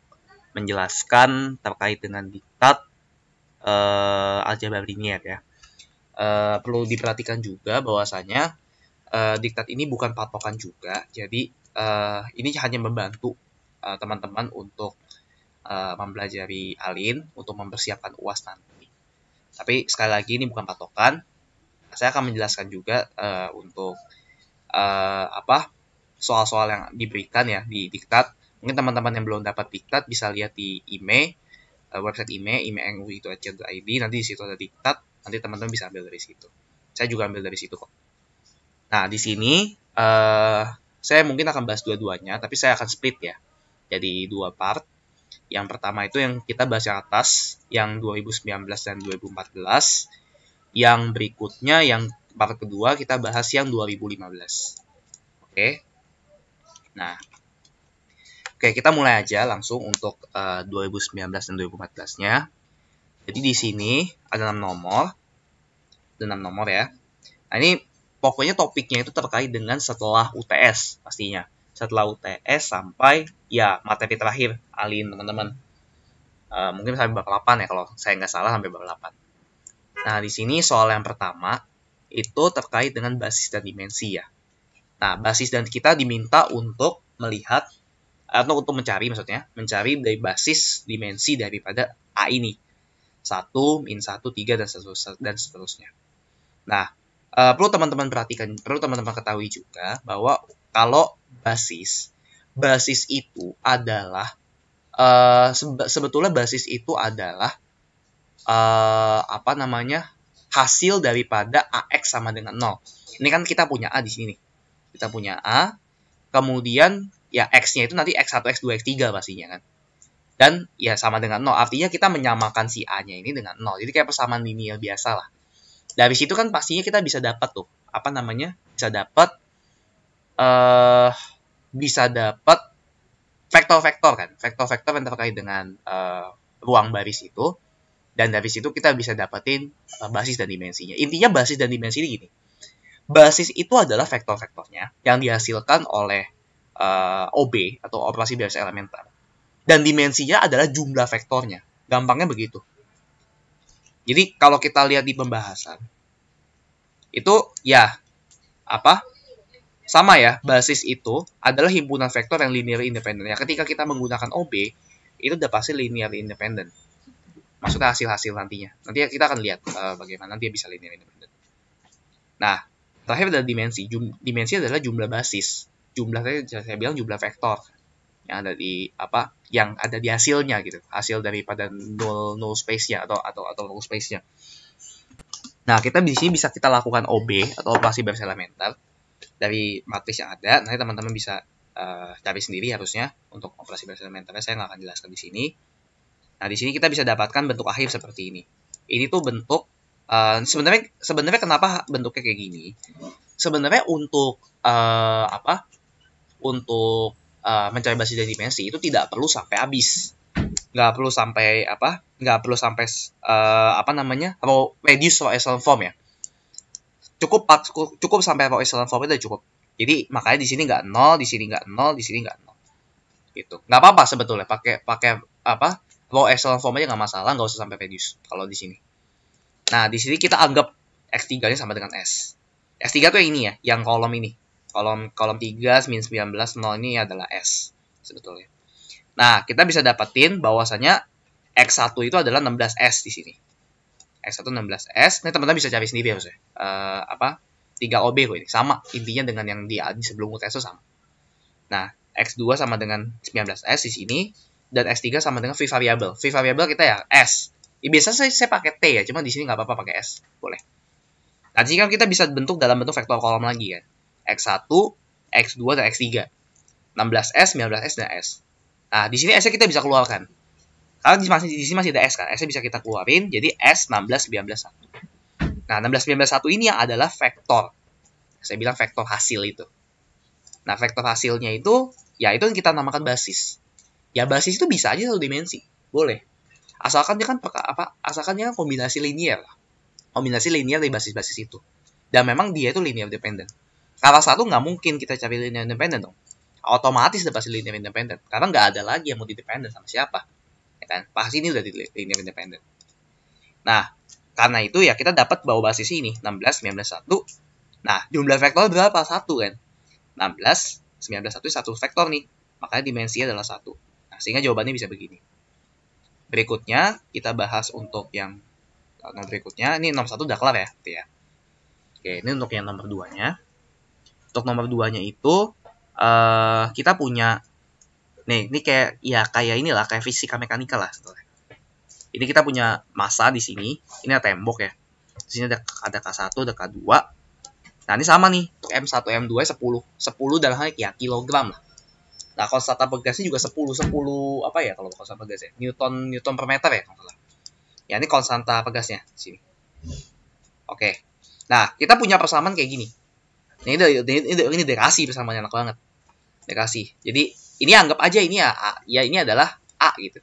menjelaskan terkait dengan diktat aljabar linier ya. Perlu diperhatikan juga bahwasanya diktat ini bukan patokan juga. Jadi ini hanya membantu teman-teman untuk mempelajari Alin untuk mempersiapkan UAS nanti. Tapi sekali lagi ini bukan patokan. Saya akan menjelaskan juga untuk soal-soal yang diberikan ya di diktat. Mungkin teman-teman yang belum dapat diktat bisa lihat di email, website email.ui.ac.id. Nanti di situ ada diktat. Nanti teman-teman bisa ambil dari situ. Saya juga ambil dari situ kok. Nah, di sini saya mungkin akan bahas dua-duanya, tapi saya akan split ya. Jadi 2 part. Yang pertama itu yang kita bahas yang atas, yang 2019 dan 2014. Yang berikutnya, yang part kedua, kita bahas yang 2015. Oke. Nah, oke, kita mulai aja langsung untuk 2019 dan 2014-nya. Jadi di sini ada 6 nomor. Ada 6 nomor ya. Nah, ini pokoknya topiknya itu terkait dengan setelah UTS pastinya. Setelah UTS sampai ya materi terakhir Alin teman-teman. Mungkin sampai bab 8 ya kalau saya nggak salah, sampai bab 8. Nah, di sini soal yang pertama itu terkait dengan basis dan dimensi ya. Nah, basis dan kita diminta untuk melihat atau untuk mencari dari basis dimensi daripada A ini. 1, min 1, 3, dan seterusnya. Nah, perlu teman-teman perhatikan, perlu teman-teman ketahui juga bahwa kalau basis itu adalah sebetulnya basis itu adalah hasil daripada AX sama dengan 0. Ini kan kita punya A di sini nih. Kita punya A, kemudian ya X-nya itu nanti X1, X2, X3 pastinya kan. Dan ya sama dengan 0, artinya kita menyamakan si A-nya ini dengan 0. Jadi kayak persamaan linear biasa lah. Dari situ kan pastinya kita bisa dapat tuh, bisa dapat vektor-vektor kan. Vektor-vektor yang terkait dengan ruang baris itu. Dan dari situ kita bisa dapetin basis dan dimensinya. Intinya basis dan dimensi ini gini. Basis itu adalah vektor-vektornya yang dihasilkan oleh OB atau operasi baris elementer. Dan dimensinya adalah jumlah vektornya. Gampangnya begitu. Jadi kalau kita lihat di pembahasan, itu ya sama ya, basis itu adalah himpunan vektor yang linear independen. Ya, ketika kita menggunakan OB, itu udah pasti linear independen. Maksudnya hasil-hasil nantinya. Nanti kita akan lihat bagaimana dia bisa linear independen. Nah, terakhir adalah dimensi. Dimensi adalah jumlah basis. Saya bilang jumlah vektor yang ada di yang ada di hasilnya gitu. Hasil daripada null space-nya atau null space-nya. Nah, kita di sini bisa kita lakukan OB atau operasi baris elementer dari matriks yang ada. Nanti teman-teman bisa cari sendiri harusnya untuk operasi baris elementernya. Saya nggak akan jelaskan di sini. Nah, di sini kita bisa dapatkan bentuk akhir seperti ini. Ini tuh bentuk sebenarnya kenapa bentuknya kayak gini? Sebenarnya untuk mencari basis dan dimensi itu tidak perlu sampai habis. Nggak perlu sampai reduce raw echelon form ya. Cukup sampai raw echelon form itu cukup. Jadi makanya di sini nggak 0, di sini nggak 0, di sini nggak 0. Gitu. Nggak apa-apa sebetulnya pakai raw echelon form aja nggak masalah, nggak usah sampai reduce kalau di sini. Nah, di sini kita anggap X3-nya sama dengan S. S3 tuh yang ini ya, yang kolom ini. Kolom 3, min 19, 0 ini adalah S sebetulnya. Nah, kita bisa dapetin bahwasanya X1 itu adalah 16S di sini. X1 16S. Ini teman-teman bisa cari sendiri harusnya. 3OB kok ini. Sama intinya dengan yang di sebelum UTS itu sama. Nah, X2 sama dengan 19S di sini. Dan X3 sama dengan V variable. V variable kita ya S. Ya, biasanya saya pakai T ya. Cuma di sini nggak apa-apa pakai S. Boleh. Nah, di sini kan kita bisa bentuk dalam bentuk vektor kolom lagi kan. X1, X2, dan X3. 16S, 19S, dan S. Nah, di sini S-nya kita bisa keluarkan. Karena di sini masih ada S kan. S-nya bisa kita keluarin. Jadi S 16, 19, 1. Nah, 16, 19, 1 ini yang adalah vektor. Saya bilang vektor hasil itu. Nah, vektor hasilnya itu, ya itu yang kita namakan basis. Ya, basis itu bisa aja satu dimensi. Boleh. Asalkan dia kan kombinasi linear. Kombinasi linear dari basis-basis itu. Dan memang dia itu linear dependent. Kalau satu nggak mungkin kita cari linear independent dong. Otomatis udah pasti linear independent. Karena nggak ada lagi yang mau didependent sama siapa. Ya kan? Pasti ini udah linear independent. Nah, karena itu ya kita dapat bahwa basis ini 16, 19, 1. Nah, jumlah vektor berapa? 1 kan. 16, 19, 1 satu vektor nih. Makanya dimensinya adalah 1. Nah, sehingga jawabannya bisa begini. Berikutnya, kita bahas untuk yang berikutnya. Ini nomor 1 udah kelar ya. Gitu ya. Oke, ini untuk yang nomor 2-nya. Untuk nomor 2-nya itu, kita punya, nih, ini kayak inilah, kayak fisika mekanika lah. Ini kita punya massa di sini. Ini ada tembok ya. Di sini ada K1, ada K2. Nah, ini sama nih. Untuk M1, M2 10. 10 dalam hal ya kilogram lah. Nah, konstanta pegasnya juga 10 apa ya kalau konstanta pegasnya? Newton per meter ya kalau salah. Ya, ini konstanta pegasnya di sini. Oke. Nah, kita punya persamaan kayak gini. Ini dekasi persamaan enak banget. Dekasi. Jadi, ini anggap aja ini ya A. Ya, ini adalah A gitu.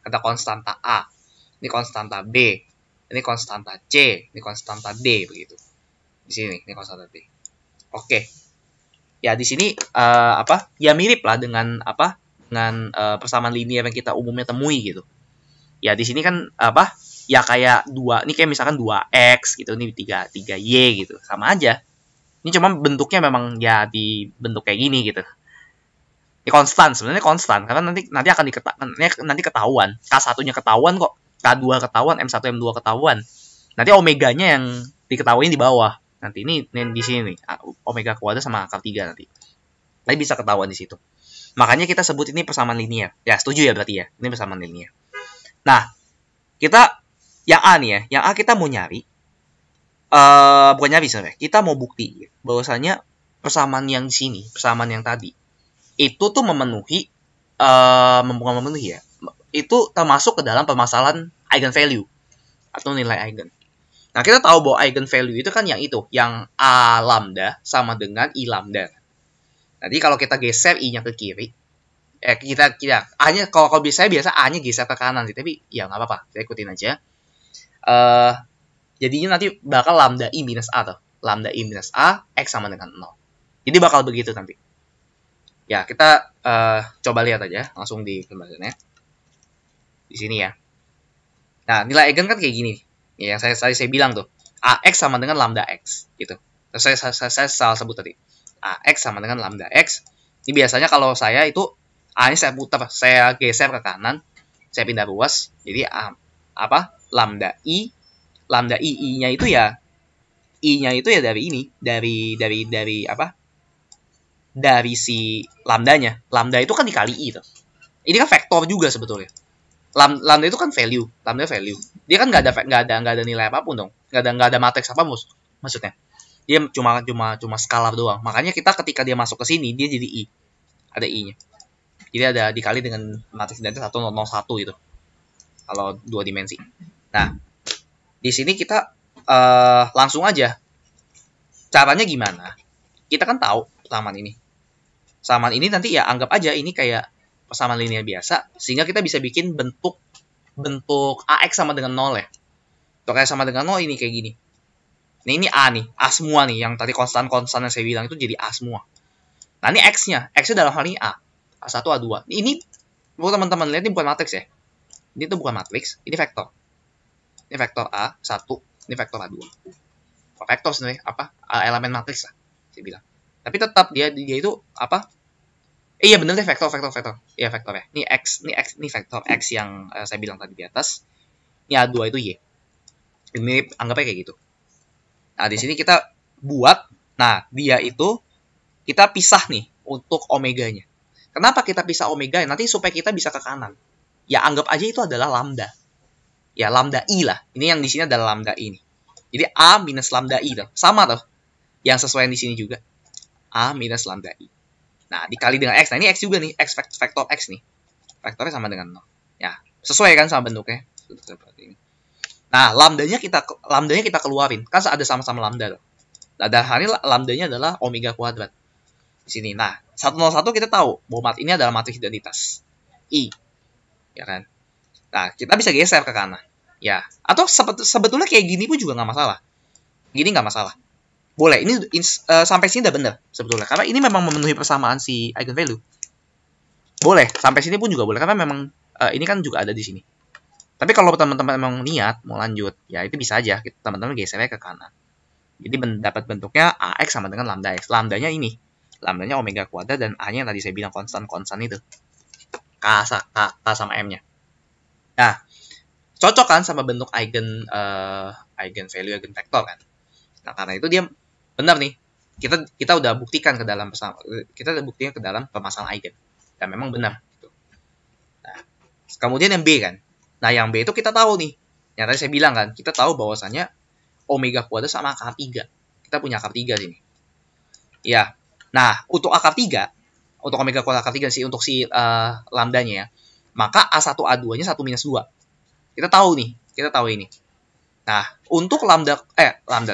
Kata konstanta A. Ini konstanta B. Ini konstanta C. Ini konstanta D begitu. Di sini, ini konstanta D. Oke. Ya, di sini ya mirip lah dengan persamaan linear yang kita umumnya temui gitu. Ya, di sini kan ya kayak 2, ini kayak misalkan 2x gitu, ini 3y gitu. Sama aja. Ini cuma bentuknya memang ya di bentuk kayak gini gitu. Ini konstan, sebenarnya konstan karena nanti akan nanti ketahuan. K1-nya ketahuan kok, K2 ketahuan, M1, M2 ketahuan. Nanti omeganya yang diketahui di bawah. Nanti ini di sini nih, omega kuadrat sama akar 3 nanti. Tapi bisa ketahuan di situ. Makanya kita sebut ini persamaan linear. Ya, setuju ya berarti ya. Ini persamaan linear. Nah, kita yang A nih ya. Yang A kita mau nyari bukan nyari sebenarnya. Kita mau bukti bahwasanya persamaan yang di sini, persamaan yang tadi itu tuh memenuhi bukan memenuhi ya. Itu termasuk ke dalam permasalahan eigenvalue atau nilai eigen. Nah, kita tahu bahwa eigenvalue itu kan yang A lambda sama dengan I lambda. Jadi kalau kita geser I-nya ke kiri, kita A-nya kalau saya biasa A-nya geser ke kanan sih, tapi ya nggak apa-apa, saya ikutin aja. Jadinya nanti bakal lambda I minus A tuh. Lambda I minus A, X sama dengan 0. Jadi bakal begitu nanti. Ya, kita coba lihat aja langsung di pembahasannya. Di sini ya. Nah, nilai eigen kan kayak gini. Ya, yang saya bilang tuh. AX sama dengan lambda X gitu. Saya salah sebut tadi. AX sama dengan lambda X. Ini biasanya kalau saya itu A ini saya putar, saya geser ke kanan, saya pindah ruas. Jadi lambda I I-nya itu ya I-nya itu ya dari ini, dari si lambdanya. Lambda itu kan dikali I tuh. Ini kan vektor juga sebetulnya. Lambda itu kan value, lambda value. Dia kan nggak ada nilai apapun dong. Nggak ada matriks apa maksudnya. Dia cuma skalar doang. Makanya kita ketika dia masuk ke sini dia jadi I. Ada I-nya. Jadi ada dikali dengan matriks identitas 101 gitu. Kalau 2 dimensi. Nah, di sini kita langsung aja. Caranya gimana? Kita kan tahu persamaan ini. Persamaan ini nanti ya anggap aja ini kayak persamaan linear biasa, sehingga kita bisa bikin bentuk AX sama dengan 0 ya. Untuk AX sama dengan 0 ini kayak gini. Nah, ini A nih, A semua nih, yang tadi konstan yang saya bilang itu jadi A semua. Nah, ini X-nya dalam hal ini A. A1, A2. Ini, buat teman-teman lihat, ini bukan matriks ya. Ini tuh bukan matriks, ini vektor. Ini vektor A1, ini vektor A2. Vektor sebenarnya, elemen matriks lah, saya bilang. Tapi tetap dia itu Iya bener deh, vektor. Iya vektor ya. Ini vektor X yang saya bilang tadi di atas. Ini A2 itu Y. Ini anggapnya kayak gitu. Nah, di sini kita buat, nah dia itu kita pisah nih untuk omeganya. Kenapa kita pisah omega? Nanti supaya kita bisa ke kanan. Ya anggap aja itu adalah lambda. Ya lambda I lah. Ini yang di sini adalah lambda I nih. Jadi A minus lambda I tuh. Sama tuh. Yang sesuai di sini juga. A minus lambda I. Nah, dikali dengan X. Nah, ini X juga nih. X vektor X nih. Vektornya sama dengan 0. Ya, sesuai kan sama bentuknya. Nah, lambdanya kita keluarin. Kan ada sama-sama lambda tuh. Nah, dan hari lambdanya adalah omega kuadrat. Di sini. Nah, 101 kita tahu bahwa ini adalah matriks identitas. I. Ya kan? Nah, kita bisa geser ke kanan. Ya. Atau sebetulnya kayak gini pun juga nggak masalah. Gini nggak masalah. Boleh. Ini sampai sini udah bener sebetulnya. Karena ini memang memenuhi persamaan si eigenvalue. Boleh. Sampai sini pun juga boleh. Karena memang ini kan juga ada di sini. Tapi kalau teman-teman memang niat mau lanjut, ya itu bisa aja. Teman-teman gesernya ke kanan. Jadi dapat bentuknya AX sama dengan lambda X. Lambdanya ini. Lambdanya omega kuadrat dan A-nya yang tadi saya bilang konstan itu. K sama M-nya. Nah, cocok kan sama bentuk eigenvalue, eigenvektor kan. Nah, karena itu dia benar nih. Kita udah buktikan ke dalam pemasangan eigen. Dan memang benar gitu. Nah, kemudian yang B kan. Nah, yang B itu kita tahu nih. Yang tadi saya bilang kan, kita tahu bahwasannya omega kuadrat sama akar 3. Kita punya akar 3 sini. Ya. Nah, untuk akar 3, untuk omega kuadrat akar 3 sih, untuk si lambdanya ya, maka A1 A2-nya 1 minus 2. Kita tahu ini. Nah, untuk lambda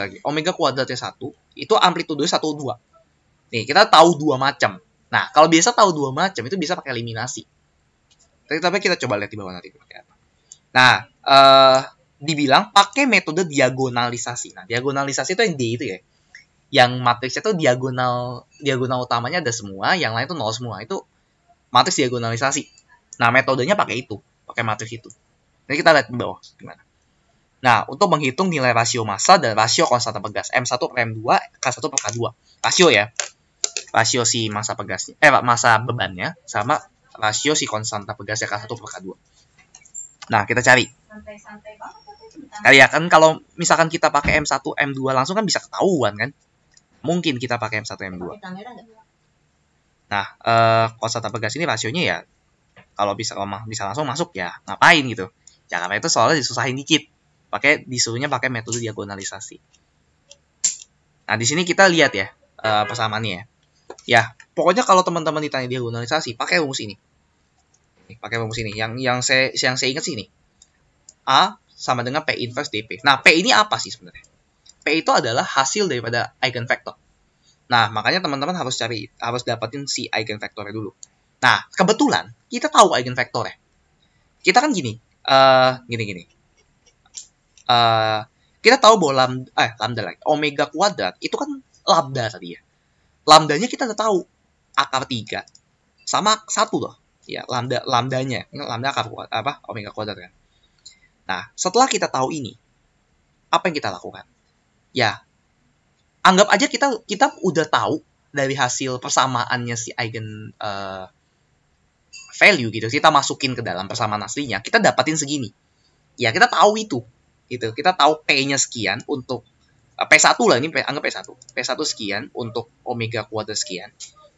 lagi, omega kuadratnya 1, itu amplitudenya 1, 2. Nih, kita tahu 2 macam. Nah, kalau biasa tahu 2 macam, itu bisa pakai eliminasi. Tapi kita coba lihat di bawah nanti pakai apa. Nah, dibilang pakai metode diagonalisasi. Nah, diagonalisasi itu yang D itu ya. Yang matriksnya itu diagonal utamanya ada semua, yang lain itu 0 semua. Itu matriks diagonalisasi. Nah, metodenya pakai itu, pakai matriks itu. Jadi kita lihat di bawah gimana. Nah, untuk menghitung nilai rasio massa dan rasio konstanta pegas M1 per M2, K1 per K2. Rasio ya. Rasio si massa pegasnya, massa bebannya sama rasio si konstanta pegasnya K1 per K2. Nah, kita cari. Ya kan kalau misalkan kita pakai M1, M2 langsung kan bisa ketahuan kan. Mungkin kita pakai M1, M2. Nah, konstanta pegas ini rasionya ya kalau bisa langsung masuk ya ngapain gitu. Ya karena itu soalnya disusahin dikit. Disuruhnya pakai metode diagonalisasi. Nah, di sini kita lihat ya persamaannya ya. Ya, pokoknya kalau teman-teman ditanya diagonalisasi, pakai rumus ini. Pakai rumus ini. Yang saya ingat sih ini. A sama dengan P inverse DP. Nah, P ini apa sih sebenarnya? P itu adalah hasil daripada eigenvektor. Nah, makanya teman-teman harus dapatin si eigenvektornya dulu. Nah, kebetulan kita tahu eigenvektornya. Kita kan gini. Kita tahu bahwa lambda lagi. Omega kuadrat itu kan lambda tadi ya. Lambdanya kita udah tahu. Akar 3 sama 1 loh. Ya, lambdanya. Ini lambda akar omega kuadrat kan. Nah, setelah kita tahu ini, apa yang kita lakukan? Ya, anggap aja kita udah tahu dari hasil persamaannya si eigen value gitu. Kita masukin ke dalam persamaan aslinya, kita dapatin segini. Ya, kita tahu itu. Gitu. Kita tahu P-nya sekian untuk P1 lah, ini anggap P1. P1 sekian untuk omega kuadrat sekian.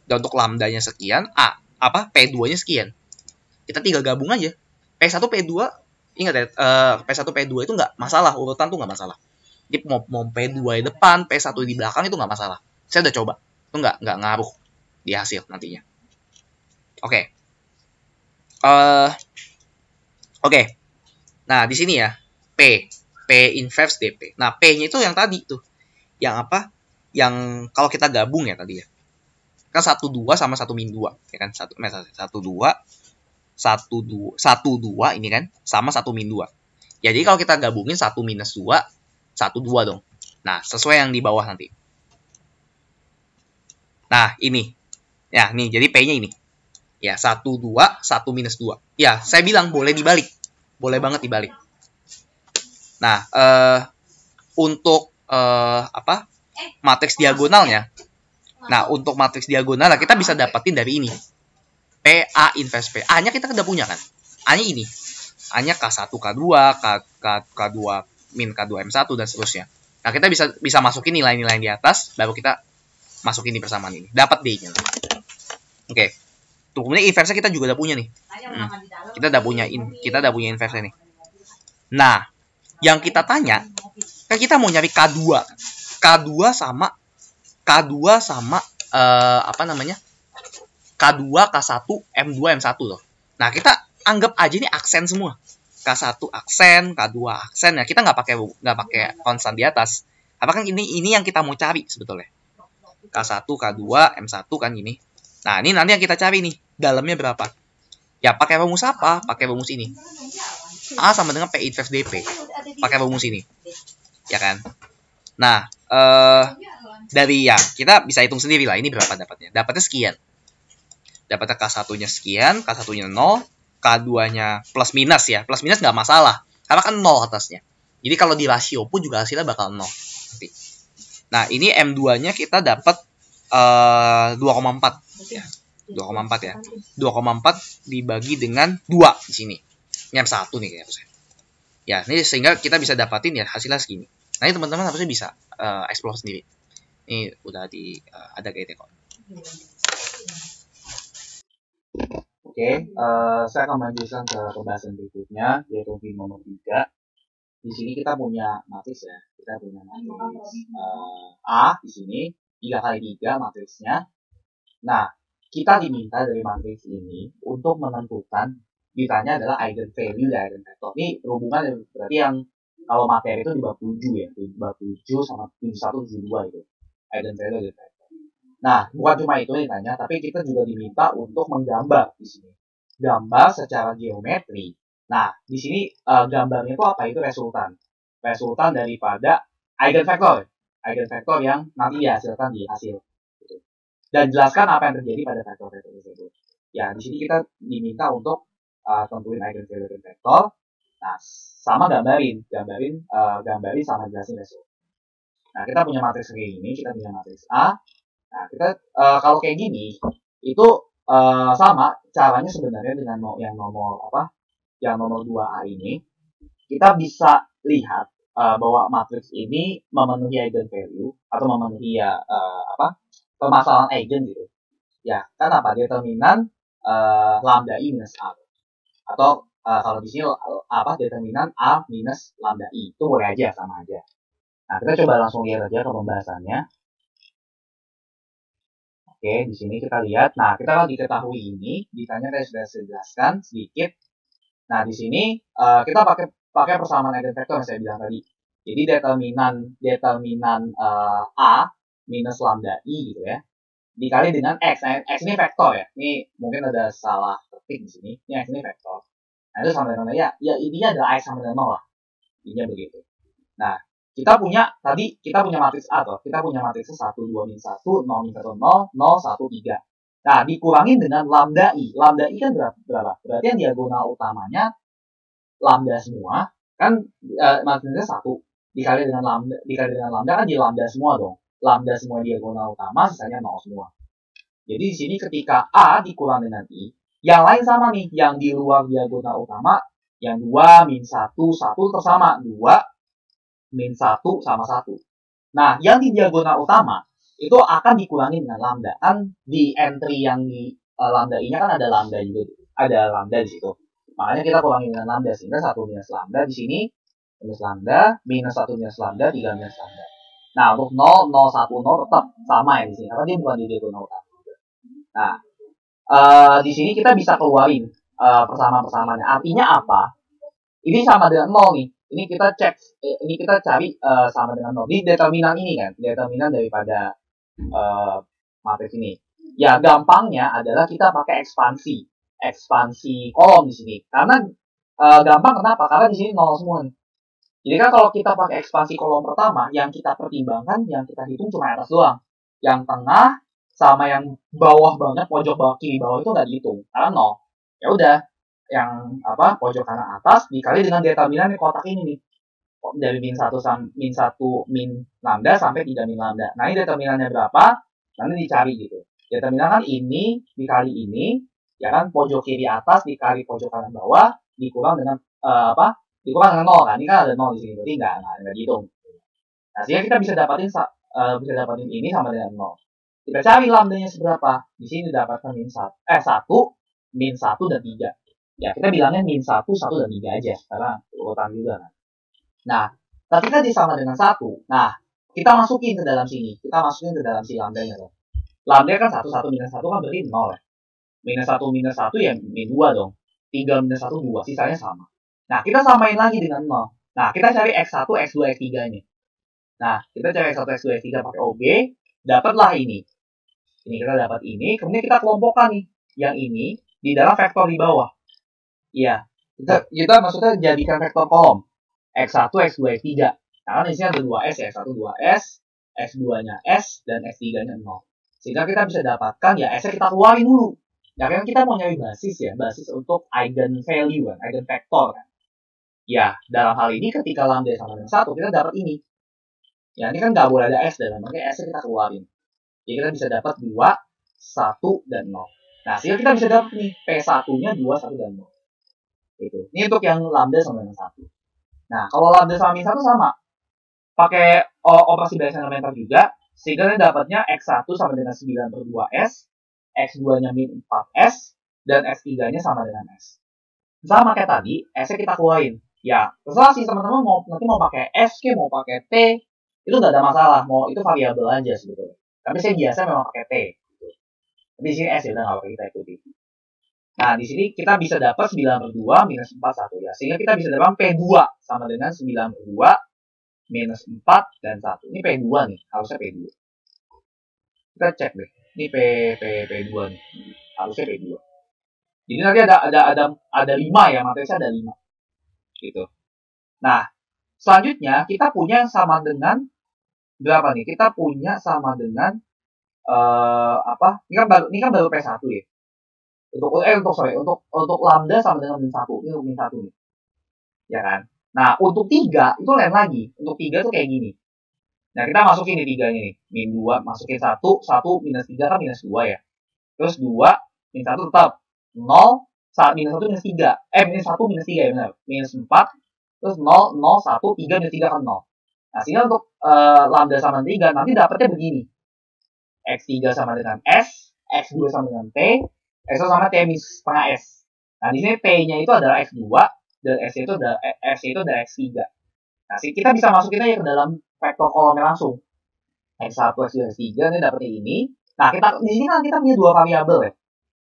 Dan untuk lambdanya sekian, P2-nya sekian. Kita tinggal gabung aja. P1, P2, ingat ya, P1, P2 itu nggak masalah, urutan tuh nggak masalah. Jadi mau P2 di depan, P1 di belakang itu nggak masalah. Saya udah coba. Itu nggak ngaruh di hasil nantinya. Oke. Oke. Nah, di sini ya, P inverse DP. Nah, P-nya itu yang tadi tuh. Yang apa? Yang kalau kita gabung ya tadi ya. Kan 1, 2 sama 1 min 2. Ya kan? 1, 2. 1, 2 ini kan. Sama 1 min 2. Jadi kalau kita gabungin 1 minus 2, 1, 2 dong. Nah, sesuai yang di bawah nanti. Nah, ini. Ya, nih. Jadi P-nya ini. Ya, 1, 2, 1 minus 2. Ya, saya bilang boleh dibalik. Boleh banget dibalik. Nah, untuk matriks diagonalnya. Nah, untuk matriks diagonal kita bisa dapetin dari ini. PA inverse P. A-nya kita udah punya kan? A-nya ini. A-nya K1, K2, K2 min K2 M1 dan seterusnya. Nah, kita bisa masukin nilai-nilai di atas, baru kita masukin di persamaan ini. Dapat D-nya. Oke. Tuh, kemudian inverse kita juga udah punya nih. Kita udah punya inverse nih. Nah, yang kita tanya, kan kita mau nyari K2. K2 sama apa namanya? K2, K1, M2, M1 loh. Nah, kita anggap aja ini aksen semua. K1 aksen, K2 aksen. Ya, kita nggak pakai konstan di atas. Apakah ini yang kita mau cari sebetulnya? K1, K2, M1 kan ini. Nah, ini nanti yang kita cari nih. Dalamnya berapa? Ya, pakai rumus apa? Pakai rumus ini. A sama dengan P inverse DP. Pakai rumus ini. Ya kan? Nah, dari ya, kita bisa hitung sendiri lah. Ini berapa dapatnya? Dapatnya sekian. Dapatnya K1-nya sekian, K1-nya 0, K2-nya plus minus ya. Plus minus nggak masalah. Karena kan 0 atasnya. Jadi kalau di rasio pun juga hasilnya bakal 0. Nah, ini M2-nya kita dapat 2,4 ya. 2,4 ya. 2,4 dibagi dengan 2 di sini. Ini M1 nih kayaknya. Ya, ini sehingga kita bisa dapatin ya hasilnya segini. Nah, ini teman-teman harusnya bisa explore sendiri. Ini udah ada guide kok. Oke, saya akan melanjutkan ke pembahasan berikutnya, yaitu nomor 3. Di sini kita punya matriks ya. Kita punya matriks A di sini, 3 kali 3 matriksnya. Nah, kita diminta dari matriks ini untuk menentukan, ditanya adalah eigenvalue dan eigenvector. Ini berhubungan berarti yang kalau materi itu di bab 7 ya, di bab 7 sama 71, 72 itu. Eigenvalue, eigenvector. Nah, bukan cuma itu yang ditanya, tapi kita juga diminta untuk menggambar di sini. Gambar secara geometri. Nah, di sini gambarnya itu apa? Itu resultan. Resultan daripada eigenvector. Eigenvector yang nanti dihasilkan di hasil. Gitu. Dan jelaskan apa yang terjadi pada vektor-vektor tersebut. Ya, di sini kita diminta untuk tentuin eigenvalue eigenvector. Nah, sama gambarin sama jelasin resultan. Nah, kita punya matriks kayak gini, kita punya matriks A. Nah, kita kalau kayak gini itu sama caranya sebenarnya dengan yang nomor 2A ini. Kita bisa lihat bahwa matriks ini memenuhi eigenvalue atau memenuhi permasalahan eigen gitu. Ya, kan apa? Determinan lambda I minus A. Atau kalau di sini determinan A minus lambda I. Itu boleh aja, sama aja. Nah, kita coba langsung lihat aja ke pembahasannya. Oke, di sini kita lihat. Nah, kita lagi ketahui ini, ditanya saya sudah jelaskan sedikit. Nah, di sini kita pakai persamaan eigenvector yang saya bilang tadi. Jadi determinan A minus lambda I gitu ya, dikali dengan X. Nah, X ini vektor ya. Ini mungkin ada salah ketik di sini. Ini X ini vektor. Nah, itu sama dengan ya intinya adalah X sama dengan 0 lah. Intinya begitu. Nah, kita punya matriks A toh. Kita punya matriks 1, 2, min 1, 0, min 1, 0, 0, 1, 3. Nah, dikurangin dengan lambda I. Lambda I kan berapa? Berarti yang diagonal utamanya lambda semua. Kan matriksnya 1 dikali dengan lambda kan di lambda semua dong. Lambda semua diagonal utama, sisanya 0 semua. Jadi di sini ketika A dikurang dengan I, yang lain sama nih. Yang di luar diagonal utama, yang 2, min 1, 1 tersama. 2, min 1 sama 1. Nah, yang di diagonal utama itu akan dikurangi dengan lambda. Kan di entry yang di lambda I-nya kan ada lambda juga. Ada lambda di situ. Makanya kita kurangi dengan lambda. Sehingga 1 minus lambda di sini. Minus lambda. Minus 1 minus lambda. 3 minus lambda. Nah, untuk 0, 0, 1, 0 tetap sama ya di sini. Karena dia bukan di diagonal utama. Nah, di sini kita bisa keluarin persamaan-persamaannya. Artinya apa? Ini sama dengan 0 nih. Ini kita cek, ini kita cari sama dengan 0. Ini determinan ini kan, determinan daripada matriks ini. Ya, gampangnya adalah kita pakai ekspansi kolom di sini. Karena gampang kenapa? Karena di sini 0 semua nih. Jadi kan kalau kita pakai ekspansi kolom pertama, yang kita pertimbangkan, yang kita hitung cuma atas doang. Yang tengah sama yang bawah banget, pojok bawah kiri bawah itu nggak dihitung, karena 0. Ya udah, yang pojok kanan atas dikali dengan determinan di kotak ini nih, dari min 1 min lambda sampai 3 min lambda. Nah, ini determinannya berapa nanti dicari gitu. Determinan kan ini dikali ini, Ya kan, pojok kiri atas dikali pojok kanan bawah dikurang dengan dikurang dengan 0 kan. Ini kan ada 0 di sini, berarti enggak dihitung. Nah, sehingga kita bisa dapatin ini sama dengan 0. Kita cari lambdanya seberapa. Di sini dapatkan min 1, min 1 dan 3. Ya, kita bilangnya min 1, 1 dan 3 aja karena urutan juga kan. Nah, ketika disama dengan 1, nah, kita masukin ke dalam sini. Kita masukin ke dalam si lambdanya loh. Lambda kan 1 minus 1 kan berarti 0 ya. Minus 1 ya min 2 dong. 3 minus 1 2, sisanya sama. Nah, kita samain lagi dengan 0. Nah, kita cari X1, X2, X3-nya. Nah, kita cari X1, X2, X3 pakai OB, dapatlah ini. Ini kita dapat ini, kemudian kita kelompokkan nih. Yang ini di dalam vektor di bawah. Iya, kita maksudnya jadikan vektor kolom. X1, X2, X3. Nah, kan di sini ada 2S ya, X1 2S, X2-nya S, dan X3-nya 0. Sehingga kita bisa dapatkan, ya S-nya kita keluarin dulu. Ya kan kita mau nyari basis ya, basis untuk eigenvalue kan, eigenvektor kan. Ya, dalam hal ini ketika lambda sama dengan 1, kita dapat ini. Ya, ini kan nggak boleh ada S dalam, makanya S-nya kita keluarin. Jadi kita bisa dapat 2, 1, dan 0. Nah, sehingga kita bisa dapat nih, P1-nya 2, 1, dan 0. Gitu. Ini untuk yang lambda sama dengan 1. Nah, kalau lambda sama min 1 sama. Pakai operasi bias elementer juga, sehingga kita dapatnya X1 sama dengan 9 per 2S, X2-nya min 4S, dan X3-nya sama dengan S. Sama kayak tadi, S-nya kita keluarin. Ya, terserah sih teman-teman nanti mau pakai S, mau pakai T, itu nggak ada masalah. Mau itu variabel aja sebetulnya. Tapi saya biasa memang pakai T. Gitu. Tapi di sini S ya udah nggak apa kita ikuti. Nah, di sini kita bisa dapat 9 per 2 minus 4, 1 ya. Sehingga kita bisa dapat P2 sama dengan 9 per 2 minus 4 dan 1. Ini P2 nih, harusnya P2. Kita cek deh. Ini P2 nih. Harusnya P2. Jadi nanti ada 5 ya, matrisnya ada 5. Gitu. Nah, selanjutnya kita punya sama dengan berapa nih? Kita punya sama dengan Ini kan baru P1 ya. Untuk lambda sama dengan min 1. Ini untuk min 1 nih. Ya kan? Nah, untuk 3 itu lain lagi. Untuk 3 tuh kayak gini. Nah, kita masukin nih 3-nya nih. Min 2 masukin 1 minus 3 kan minus 2 ya. Terus 2 min 1 tetap 0, minus 1 minus 3. Minus 1 minus 3 ya benar. Minus 4, terus 0, 0, 1, 3 minus 3 kan 0. Nah, sehingga untuk lambda sama 3 nanti dapatnya begini. X3 sama dengan S, X2 sama dengan T, X1 sama T minus setengah S. Nah, di sini T-nya itu adalah X2, dan S-nya itu adalah X3. Nah, kita bisa masukin aja ke dalam vektor kolomnya langsung. X1, X2, X3, ini dapetnya ini. Nah, di sini kan kita punya 2 variabel ya.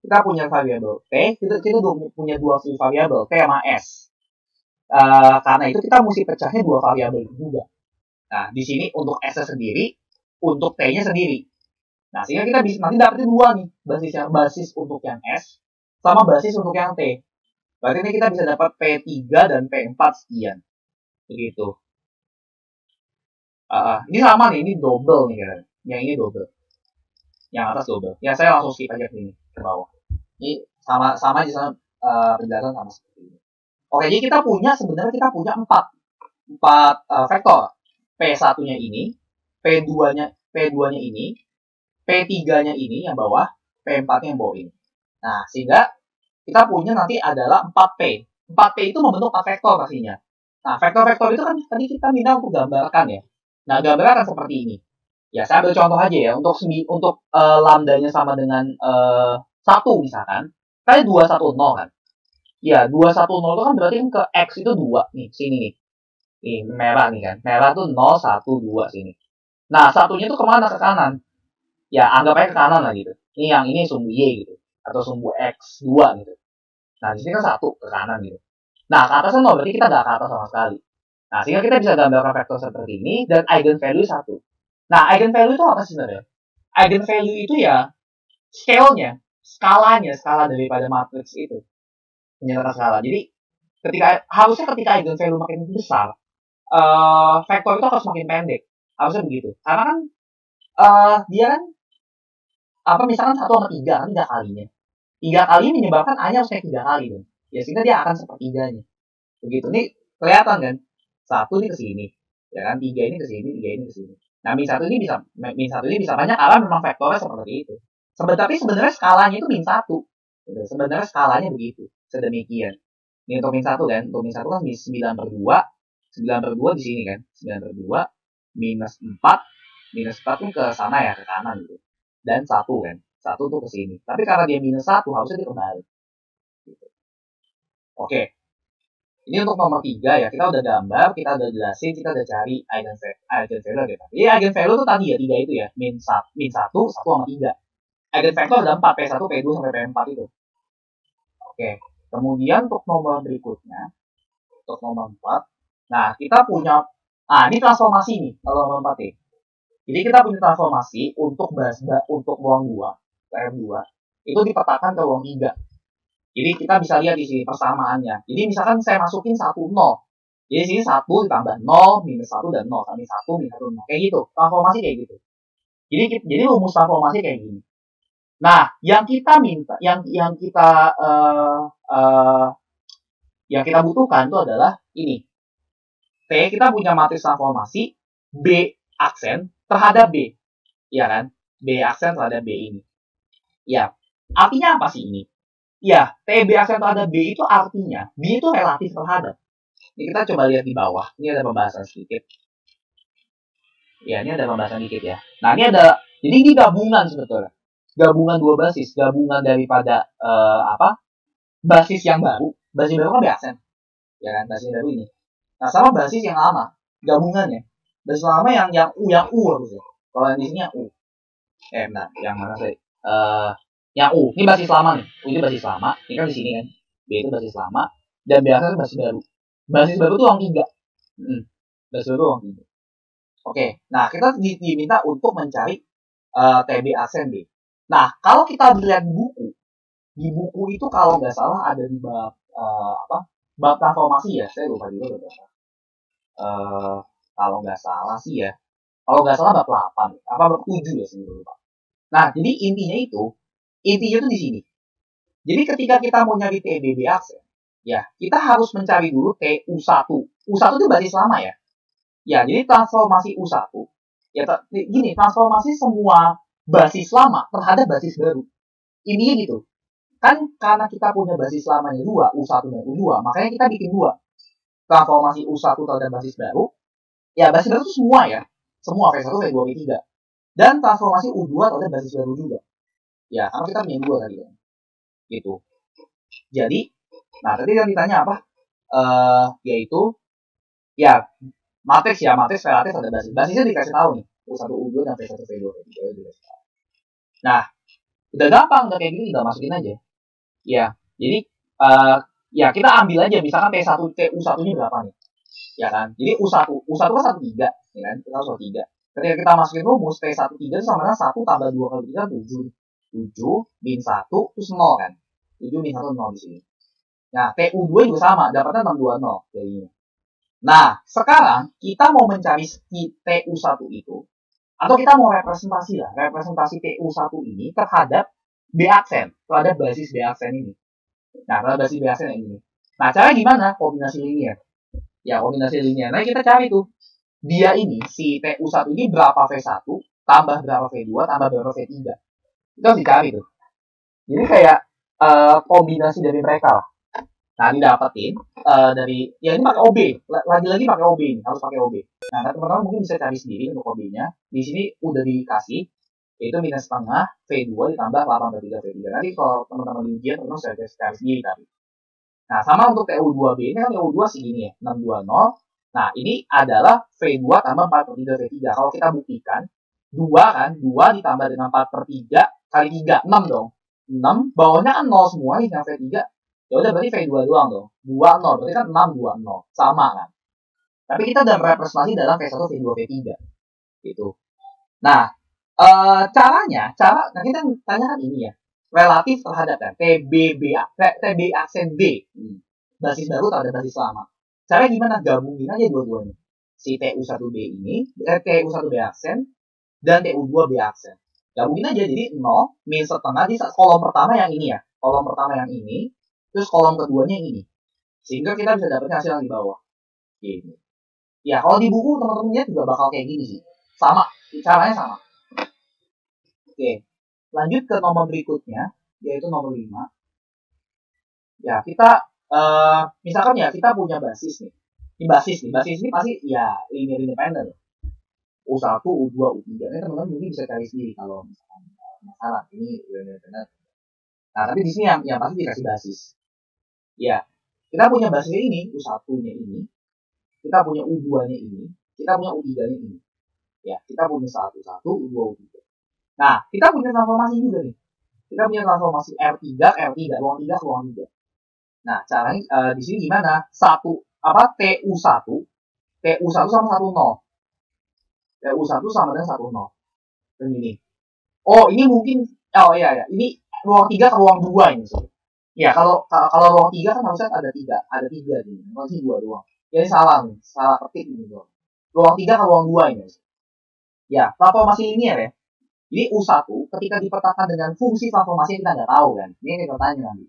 Kita punya variabel T, kita punya 2 variabel, T sama S. Karena itu kita mesti pecahnya 2 variabel juga. Nah, di sini untuk S-nya sendiri, untuk T-nya sendiri. Nah, sehingga kita bisa nanti dapetin 2 nih, basis untuk yang S sama basis untuk yang T. Berarti ini kita bisa dapat P3 dan P4 sekian. Begitu. Ini sama nih, ini double nih kan. Yang ini double. Yang atas double. Ya, saya langsung skip aja ke sini, ke bawah. Ini sama aja sama penjelasan sama seperti ini. Oke, jadi sebenarnya kita punya 4 vektor. P1-nya ini, P2-nya ini, P3-nya ini yang bawah, P4-nya yang bawah ini. Nah, sehingga kita punya nanti adalah 4P. 4P itu membentuk 4 vektor pastinya. Nah, vektor-vektor itu kan tadi kita minta untuk gambarkan ya. Nah, gambarnya akan seperti ini. Ya, saya ambil contoh aja ya. Untuk lambdanya sama dengan 1 misalkan. Kali 2, 1, 0 kan. Ya, 2, 1, 0 itu kan berarti ke X itu 2 nih, sini nih. Ini merah nih kan. Merah tuh 0, 1, 2 sini. Nah, satunya tuh kemana? Ke kanan. Ya, anggap aja ke kanan lah gitu. Ini yang ini sumbu Y gitu. Atau sumbu X2 gitu. Nah, di sini kan 1 ke kanan gitu. Nah, ke atasnya 0, berarti kita nggak ke atas sama sekali. Nah, sehingga kita bisa gambarkan vektor seperti ini, dan eigenvalue 1. Nah, eigenvalue itu apa sebenarnya? Eigenvalue itu ya skala daripada matriks itu. Penyertaan skala. Jadi, harusnya ketika eigenvalue makin besar, vektor itu akan semakin pendek. Harusnya begitu. Karena kan, dia kan misalkan 1 sama 3 kan 3 kalinya. 3 kali menyebabkan A-nya harus naik 3 kali dong. Ya sehingga dia akan sepertiganya. Begitu nih kelihatan kan? 1 ini ke sini. Ya kan 3 ini ke sini, 3 ini ke sini. Nah, min 1 ini bisa banyak karena memang vektornya seperti itu. Tapi sebenarnya skalanya itu min 1. Gitu. Sebenarnya skalanya begitu, sedemikian. Ini untuk min 1 kan, untuk min 1 kan 9/2, 9/2 di sini kan, 9/2 minus 4, minus 4 kan ke sana ya, ke kanan gitu. Dan 1 kan, 1 tuh ke sini. Tapi karena dia minus 1, harusnya dia kebalik. Gitu. Oke, ini untuk nomor 3 ya, kita udah gambar, kita udah jelasin, kita udah cari eigenvalue gitu. Jadi eigenvalue tuh tadi ya, 3 itu ya, min 1, 1 sama 3. Eigenvector ada 4, P1, P2, sampai P4 itu. Oke, kemudian untuk nomor berikutnya, untuk nomor 4, nah kita punya, nah ini transformasi nih, kalau nomor 4 nih. Jadi kita punya transformasi untuk untuk ruang 2, RM2, itu dipetakan ke ruang 3. Jadi kita bisa lihat di sini persamaannya. Jadi misalkan saya masukin 1, 0. Jadi sini 1 ditambah 0, minus 1 dan 0. Sampai 1, minus 1, 0. Kayak gitu. Transformasi kayak gitu. Jadi rumus transformasi kayak gini. Nah, yang kita minta, yang kita butuhkan itu adalah ini. T, kita punya matriks transformasi B aksen terhadap B. Iya kan? B aksen terhadap B ini. Ya, artinya apa sih ini? Ya, TB aksen terhadap B itu artinya B itu relatif terhadap. Ini kita coba lihat di bawah. Ini ada pembahasan sedikit. Ya, ini ada pembahasan sedikit ya. Nah, jadi ini gabungan sebetulnya. Gabungan dua basis. Gabungan daripada basis yang baru. Basis baru kan B aksen. Ya kan, basis baru ini. Nah, sama basis yang lama. Gabungannya. Basis lama yang U harusnya. Kalau yang di sini yang U. Nah, yang mana sih? Yang U, ini basis lama nih. U ini basis lama, ini kan di sini kan. B itu basis lama, dan B aksen itu basis baru. Basis baru itu ruang 3. Basis baru ruang 3. Oke, nah kita diminta untuk mencari TB aksen B. Nah, kalau kita lihat di buku itu kalau nggak salah ada di bab bab transformasi ya, saya lupa juga berapa. Kalau nggak salah sih ya, kalau nggak salah bab 8, bab 7 ya sih lupa. Nah, jadi intinya tuh di sini. Jadi ketika kita mau nyari TBB aksen, ya kita harus mencari dulu TU1. U1 itu basis lama ya. Ya, jadi transformasi U1. Ya, gini, transformasi semua basis lama terhadap basis baru. Intinya gitu. Kan karena kita punya basis lamanya 2, U1 dan U2, makanya kita bikin 2. Transformasi U1 terhadap basis baru. Ya, basis baru itu semua ya. Semua V1, V2, V3. Dan transformasi U2 terhadap basis baru juga. Ya, karena kita punya 2 tadi kan. Gitu. Jadi, nah tadi yang ditanya apa? Yaitu, ya, matriks relatif ada basis. Basisnya dikasih tahu nih. U1, U2, dan V1, V2, V3. Nah, udah gampang, udah kayak gini, udah masukin aja. Ya, jadi, ya kita ambil aja, misalkan T1, TU1-nya berapa nih? Ya kan? Jadi U1 kan 1, 3. Ya kan? Kita harus 3. Ketika kita masukin rumus, T1, 3 itu sama dengan 1 tambah 2 kali 3, 7. 7 min 1 terus 0 kan. 7 min 1 0 di sini. Nah, TU2 juga sama, dapatnya 620 jadinya. Nah, sekarang kita mau mencari TU1 itu, atau kita mau representasi TU1 ini terhadap B aksen, terhadap basis B aksen ini. Nah, terhadap basis B aksen ini. Nah, cara gimana? Kombinasi linear. Ya, kombinasi linear. Nah, kita cari tuh. Dia ini, si TU1 ini berapa V1, tambah berapa V2, tambah berapa V3. Itu harus dicari tuh. Jadi kayak kombinasi dari mereka lah. Nah, didapetin dari, ya ini pakai OB. Lagi-lagi pakai OB ini, harus pakai OB. Nah, teman-teman mungkin bisa cari sendiri untuk OB-nya. Di sini udah dikasih, yaitu minus setengah V2 ditambah 8/3 V3. Nanti kalau teman-teman di ujian, teman-teman bisa cari sendiri tadi. Nah, sama untuk TU2B, ini kan TU2 segini ya, 620. Nah, ini adalah V2 tambah 4/3 V3. Kalau kita buktikan, 2 kan, 2 ditambah dengan 4/3 kali 3, 6 dong. 6, bawahnya kan 0 semua nih yang V3. Ya udah berarti V2 doang dong. 2, 0, berarti kan 6, 2, 0. Sama kan. Tapi kita udah representasi dalam V1, V2, V3. Gitu. Nah, nah kita tanya kan ini ya. Relatif terhadap kan, TB aksen B. Basis baru atau ada basis lama. Cara gimana? Gabungin aja dua-duanya. Si TU1B ini, TU1B aksen, dan TU2B aksen. Gabungin aja, jadi 0, min setengah, di kolom pertama yang ini ya. Kolom pertama yang ini, terus kolom keduanya yang ini. Sehingga kita bisa dapatnya hasil yang di bawah. Gini. Ya, kalau di buku teman-teman lihat juga bakal kayak gini sih. Sama, caranya sama. Oke, lanjut ke nomor berikutnya, yaitu nomor 5. Ya, kita misalkan ya kita punya basis nih. Basis ini pasti ya linear independen. U1, U2, U3. Ini teman-teman mungkin bisa cari sendiri kalau misalkan masalah ini linear independen. Nah, tapi di sini yang pasti dikasih basis. Ya, kita punya basisnya ini, U1-nya ini, kita punya U2-nya ini, kita punya U3-nya ini. Ya, kita punya U1, U2, U3. Nah, kita punya transformasi juga nih. Kita punya transformasi R3, ruang 3 ke ruang 3. Nah, caranya di sini gimana? TU1 sama 10. TU1 sama dengan 10. Dan ini. Oh, ini mungkin iya. Ini ruang 3 ke ruang 2 ini. Ya, kalau ruang 3 kan harusnya ada 3 gini. Masih 2 doang. Ya, ini salah nih. Salah ketik ini doang. Ruang 3 ke ruang 2 ini. Ya, transformasi linear ya. Jadi U1 ketika dipetakan dengan fungsi transformasi kita nggak tahu kan. Ini kita tanya nanti.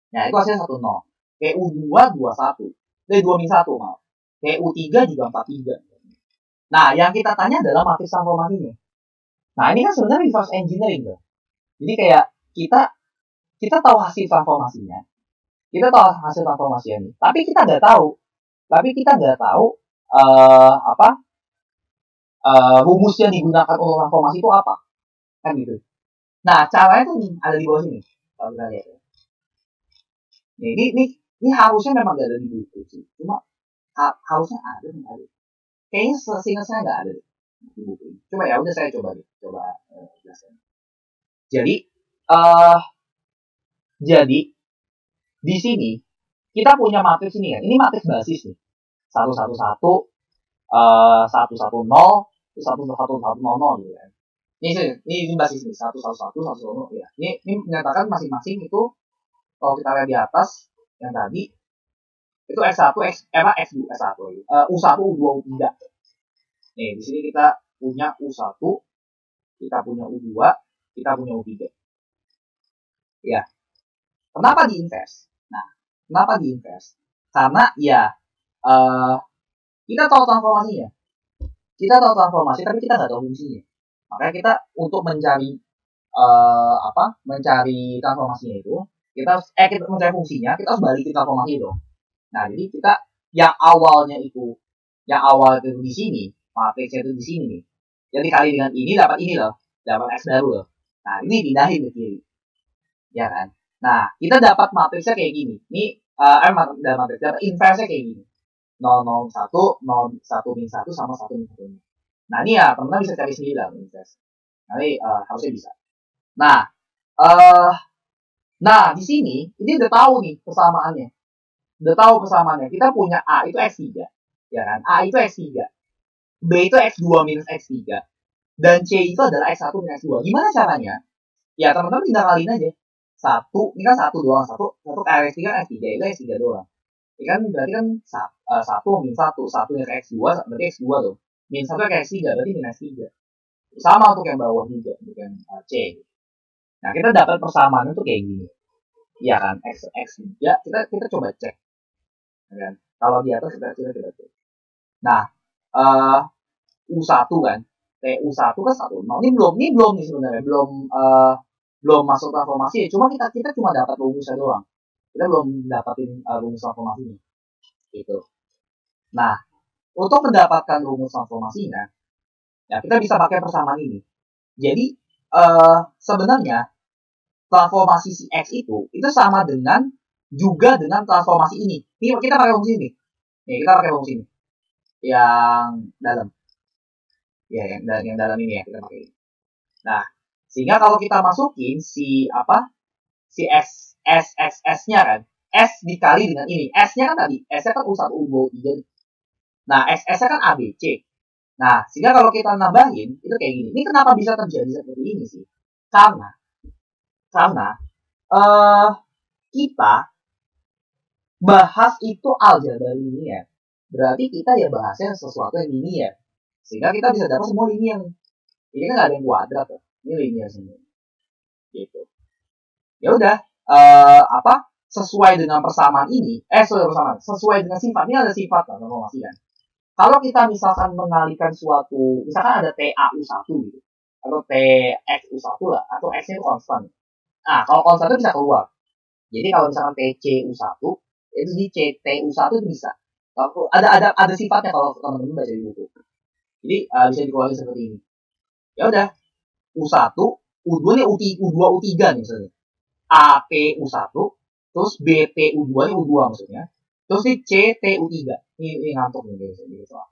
Nah, itu hasilnya 10. TU2 21. T2-1 maaf. TU3 juga 43. Nah, yang kita tanya adalah matriks transformasinya. Nah, ini kan sebenarnya reverse engineering tuh. Jadi kayak kita tahu hasil transformasinya. Kita tahu hasil transformasinya nih. Tapi kita nggak tahu rumus yang digunakan untuk transformasi itu apa. Kan gitu. Nah, caranya tuh nih ada di bawah sini. Kalau kita lihat ya. Ini harusnya memang gak ada di buku sih. Cuma harusnya ada. Kayaknya seingat saya nggak ada di buku ini. Coba ya, udah saya coba jelaskan. Jadi di sini kita punya matriks ini kan. Ini matriks basis nih. 111 110 111 gitu kan. Ini basis nih 111 110 ya. Ini menyatakan masing-masing itu kalau kita lihat di atas yang tadi itu X1 X2 S1 U1 U2 U3. Nih, di sini kita punya U1, kita punya U2, kita punya U3. Ya. Kenapa di-inverse? Nah, kenapa di-inverse? Karena ya kita tahu transformasinya. Kita tahu transformasi tapi kita nggak tahu fungsinya. Makanya kita untuk mencari mencari transformasinya itu, kita mencari fungsinya, kita harus balikin transformasi itu. Nah, jadi kita yang awal itu di sini, matriksnya itu di sini nih. Jadi dikali dengan ini dapat ini loh, dapat X baru loh. Nah, ini pindahin ke kiri. Ya kan? Nah, kita dapat matriksnya kayak gini. Ini matriks dapat inverse-nya kayak gini. 001, 1 sama 1 min 1. Nah, ini ya teman-teman bisa cari sendiri lah inverse. Nanti harusnya bisa. Nah, di sini ini udah tahu nih persamaannya. Kita punya A itu X3. Ya kan? A itu X3. B itu X2 minus X3. Dan C itu adalah X1 minus X2. Gimana caranya? Ya, teman-teman tinggal kaliin aja. Ini kan 1 doang. 1 X3 kan X3. Itu X3 doang. Ini kan berarti kan 1 min 1. 1 minus X2 berarti X2 tuh. Min 1 ke X3 berarti min X3. Sama untuk yang bawah juga. Untuk yang C. Nah, kita dapat persamaan itu kayak gini. Ya kan? X3. Kita coba cek. Kan? Kalau di atas kita cek. Nah, U1 kan, U1 kan 1. Nah, ini belum nih sebenarnya, belum masuk transformasi. Cuma kita cuma dapat rumusnya doang. Kita belum dapatin rumus transformasinya. Gitu. Nah, untuk mendapatkan rumus transformasinya, ya kita bisa pakai persamaan ini. Jadi sebenarnya transformasi si X itu sama juga dengan transformasi ini. Ini kita pakai rumus ini. Nih, kita pakai rumus ini. Yang dalam. Ya, yang dalam ini ya kita pakai. Nah, sehingga kalau kita masukin si S-nya kan, S dikali dengan ini. S-nya kan tadi, S-nya kan U1, U2, U3. Nah, S-nya kan A, B, C. Nah, sehingga kalau kita nambahin, itu kayak gini. Ini kenapa bisa terjadi seperti ini sih? Karena kita bahas itu aljabar linear. Berarti kita ya bahasnya sesuatu yang linear. Sehingga kita bisa dapat semua linear. Ini kan nggak ada yang kuadrat ya. Ini linear semua. Gitu. Ya udah, sesuai dengan persamaan ini, sesuai dengan sifat. Ini ada sifat lah, transformasi kan. Kalau kita misalkan mengalihkan suatu, misalkan ada TAU1 gitu, atau TXU1 lah, atau X-nya itu konstan. Nah, kalau konstan itu bisa keluar. Jadi kalau misalkan TCU1, itu di CTU1 itu bisa. Ada sifatnya kalau teman-teman baca di buku. Jadi bisa dikeluarin seperti ini. Ya udah, U1, U2 nih U2, U3 nih misalnya. ATU1, terus BTU2 nih U2 maksudnya. Terus di CTU3. Ini ngantuk nih biasanya.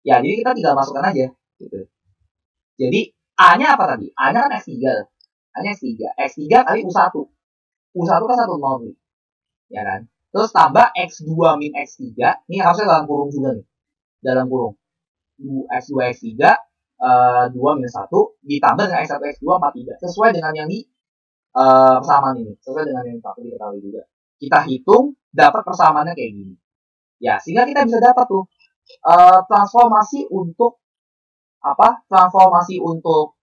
Ya, jadi kita tinggal masukkan aja gitu. Jadi A-nya apa tadi? A-nya kan X3. A-nya X3. X3 kali U1. U1 kan 1 nih. Ya kan? Terus tambah X2 min X3. Ini harusnya dalam kurung juga nih. Dalam kurung. X2 X3 2 minus 1 ditambah dengan X1 X2 43. Sesuai dengan yang di persamaan ini. Sesuai dengan yang Pak diketahui juga. Kita hitung dapat persamaannya kayak gini. Ya, sehingga kita bisa dapat tuh transformasi untuk apa? Transformasi untuk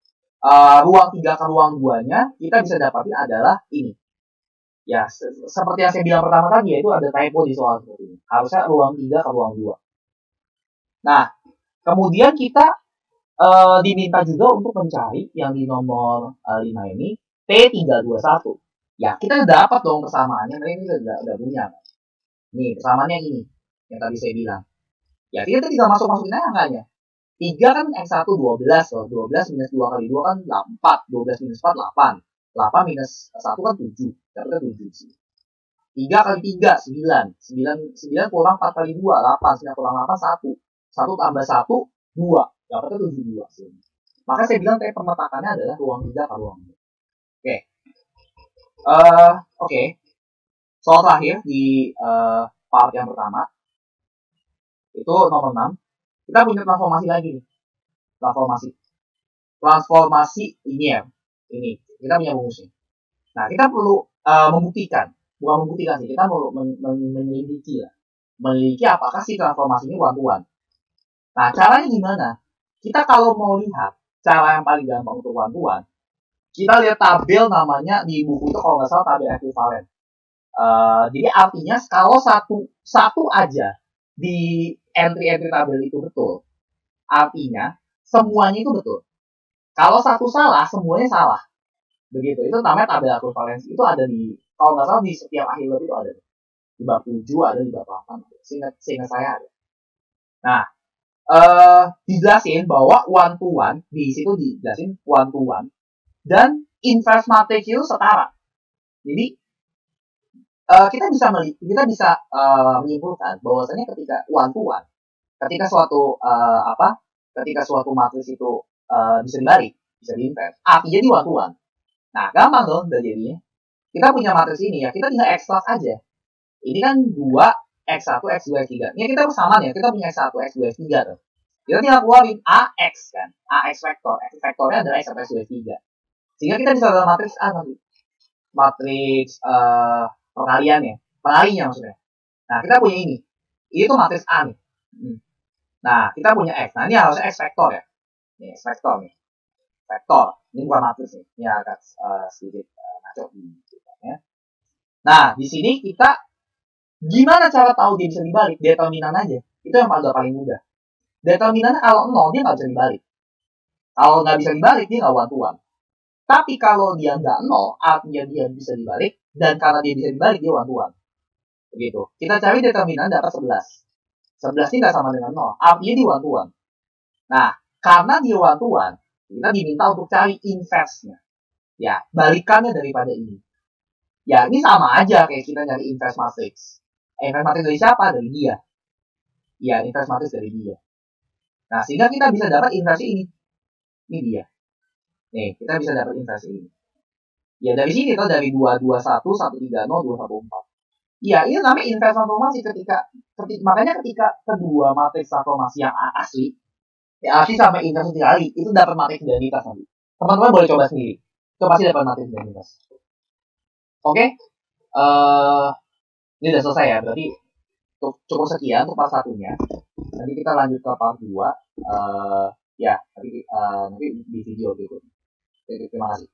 ruang 3 ke ruang 2-nya kita bisa dapatin adalah ini. Ya, seperti yang saya bilang pertama tadi, yaitu ada typo di soal seperti ini. Harusnya ruang 3 ke ruang 2. Nah, kemudian kita diminta juga untuk mencari yang di nomor 5 ini, T321. Ya, kita udah dapat dong persamaannya, mereka udah punya. Nih, persamaannya ini, yang tadi saya bilang. Ya, kita tinggal masuk-masukin aja angkanya. 3 kan X1 12, loh. 12 minus 2 kali 2 kan 4, 12 minus 4, 8. 8 minus 1 kan 7. Dapatnya 7 sih. 3 kali 3, 9. 9 kurang 4 kali 2, 8. 9 kurang 8, 1. 1 tambah 1, 2. Dapatnya 72 sih. Maka saya bilang kayak pemetakannya adalah ruang 3 ke ruang 2. Oke. Oke. Soal terakhir di part yang pertama. Itu nomor 6. Kita punya transformasi lagi nih. Transformasi ini ya. Ini. Kita punya rumusnya. Nah, kita perlu membuktikan. Bukan membuktikan sih. Kita perlu menyelidiki lah. Menyelidiki apakah si transformasi ini one-to-one. Nah, caranya gimana? Kita kalau mau lihat cara yang paling gampang untuk one-to-one, kita lihat tabel namanya di buku itu kalau nggak salah tabel ekuivalen. Jadi artinya kalau satu aja di entry tabel itu betul, artinya semuanya itu betul. Kalau satu salah, semuanya salah. Begitu. Itu namanya tabel ekuivalensi. Itu ada di, kalau nggak salah di setiap akhir itu ada. Di bab 7 ada, di bab 8. Seingat saya ada. Nah, dijelasin bahwa one-to-one, di situ dijelasin one-to-one, dan inverse matrix itu setara. Jadi, kita bisa menyimpulkan bahwasanya ketika one-to-one, ketika suatu matriks itu bisa dibalik, bisa diinverse, artinya di one-to-one. Nah, gampang dong udah jadinya. Kita punya matriks ini ya, kita tinggal ekstrak aja. Ini kan 2, X1, X2, X3. Ini kita bersamaan ya, kita punya X1, X2, X3 tuh. Kita tinggal keluarin AX kan, AX vektor. X vektornya adalah X1, X2, X3. Sehingga kita bisa dalam matriks A nanti. Matriks pengalinya maksudnya. Nah, kita punya ini. Ini tuh matriks A nih. Nah, kita punya X. Nah, ini harusnya X vektor ya. Ini X vektor nih. Vektor. Ini bukan matriks nih. Ini agak sedikit ngaco ya. Nah, di sini kita gimana cara tahu dia bisa dibalik? Determinan aja. Itu yang paling mudah. Determinannya kalau 0, dia nggak bisa dibalik. Kalau nggak bisa dibalik, dia nggak one-to-one. Tapi kalau dia nggak 0, artinya dia bisa dibalik. Dan karena dia bisa dibalik, dia one-to-one. Begitu. Kita cari determinan dapat 11. 11 ini nggak sama dengan 0. Artinya dia one-to-one. Nah, karena dia one-to-one, kita diminta untuk cari inverse-nya. Ya, balikannya daripada ini. Ya, ini sama aja kayak kita nyari inverse matrix. Inverse matrix dari siapa? Dari dia. Ya, inverse matrix dari dia. Nah, sehingga kita bisa dapat inversi ini. Ini dia. Nih, kita bisa dapat inversi ini. Ya, dari sini tuh dari 221, 130, 214. Ya, ini namanya inverse transformasi makanya ketika kedua matriks transformasi yang asli, ya asli sampai inverse 3 kali, itu dapat matriks identitas nanti. Teman-teman boleh coba sendiri. Itu pasti dapat matriks identitas. Oke? Ini udah selesai ya, berarti cukup sekian untuk part 1-nya. Nanti kita lanjut ke part 2. Nanti di video berikutnya. Terima kasih.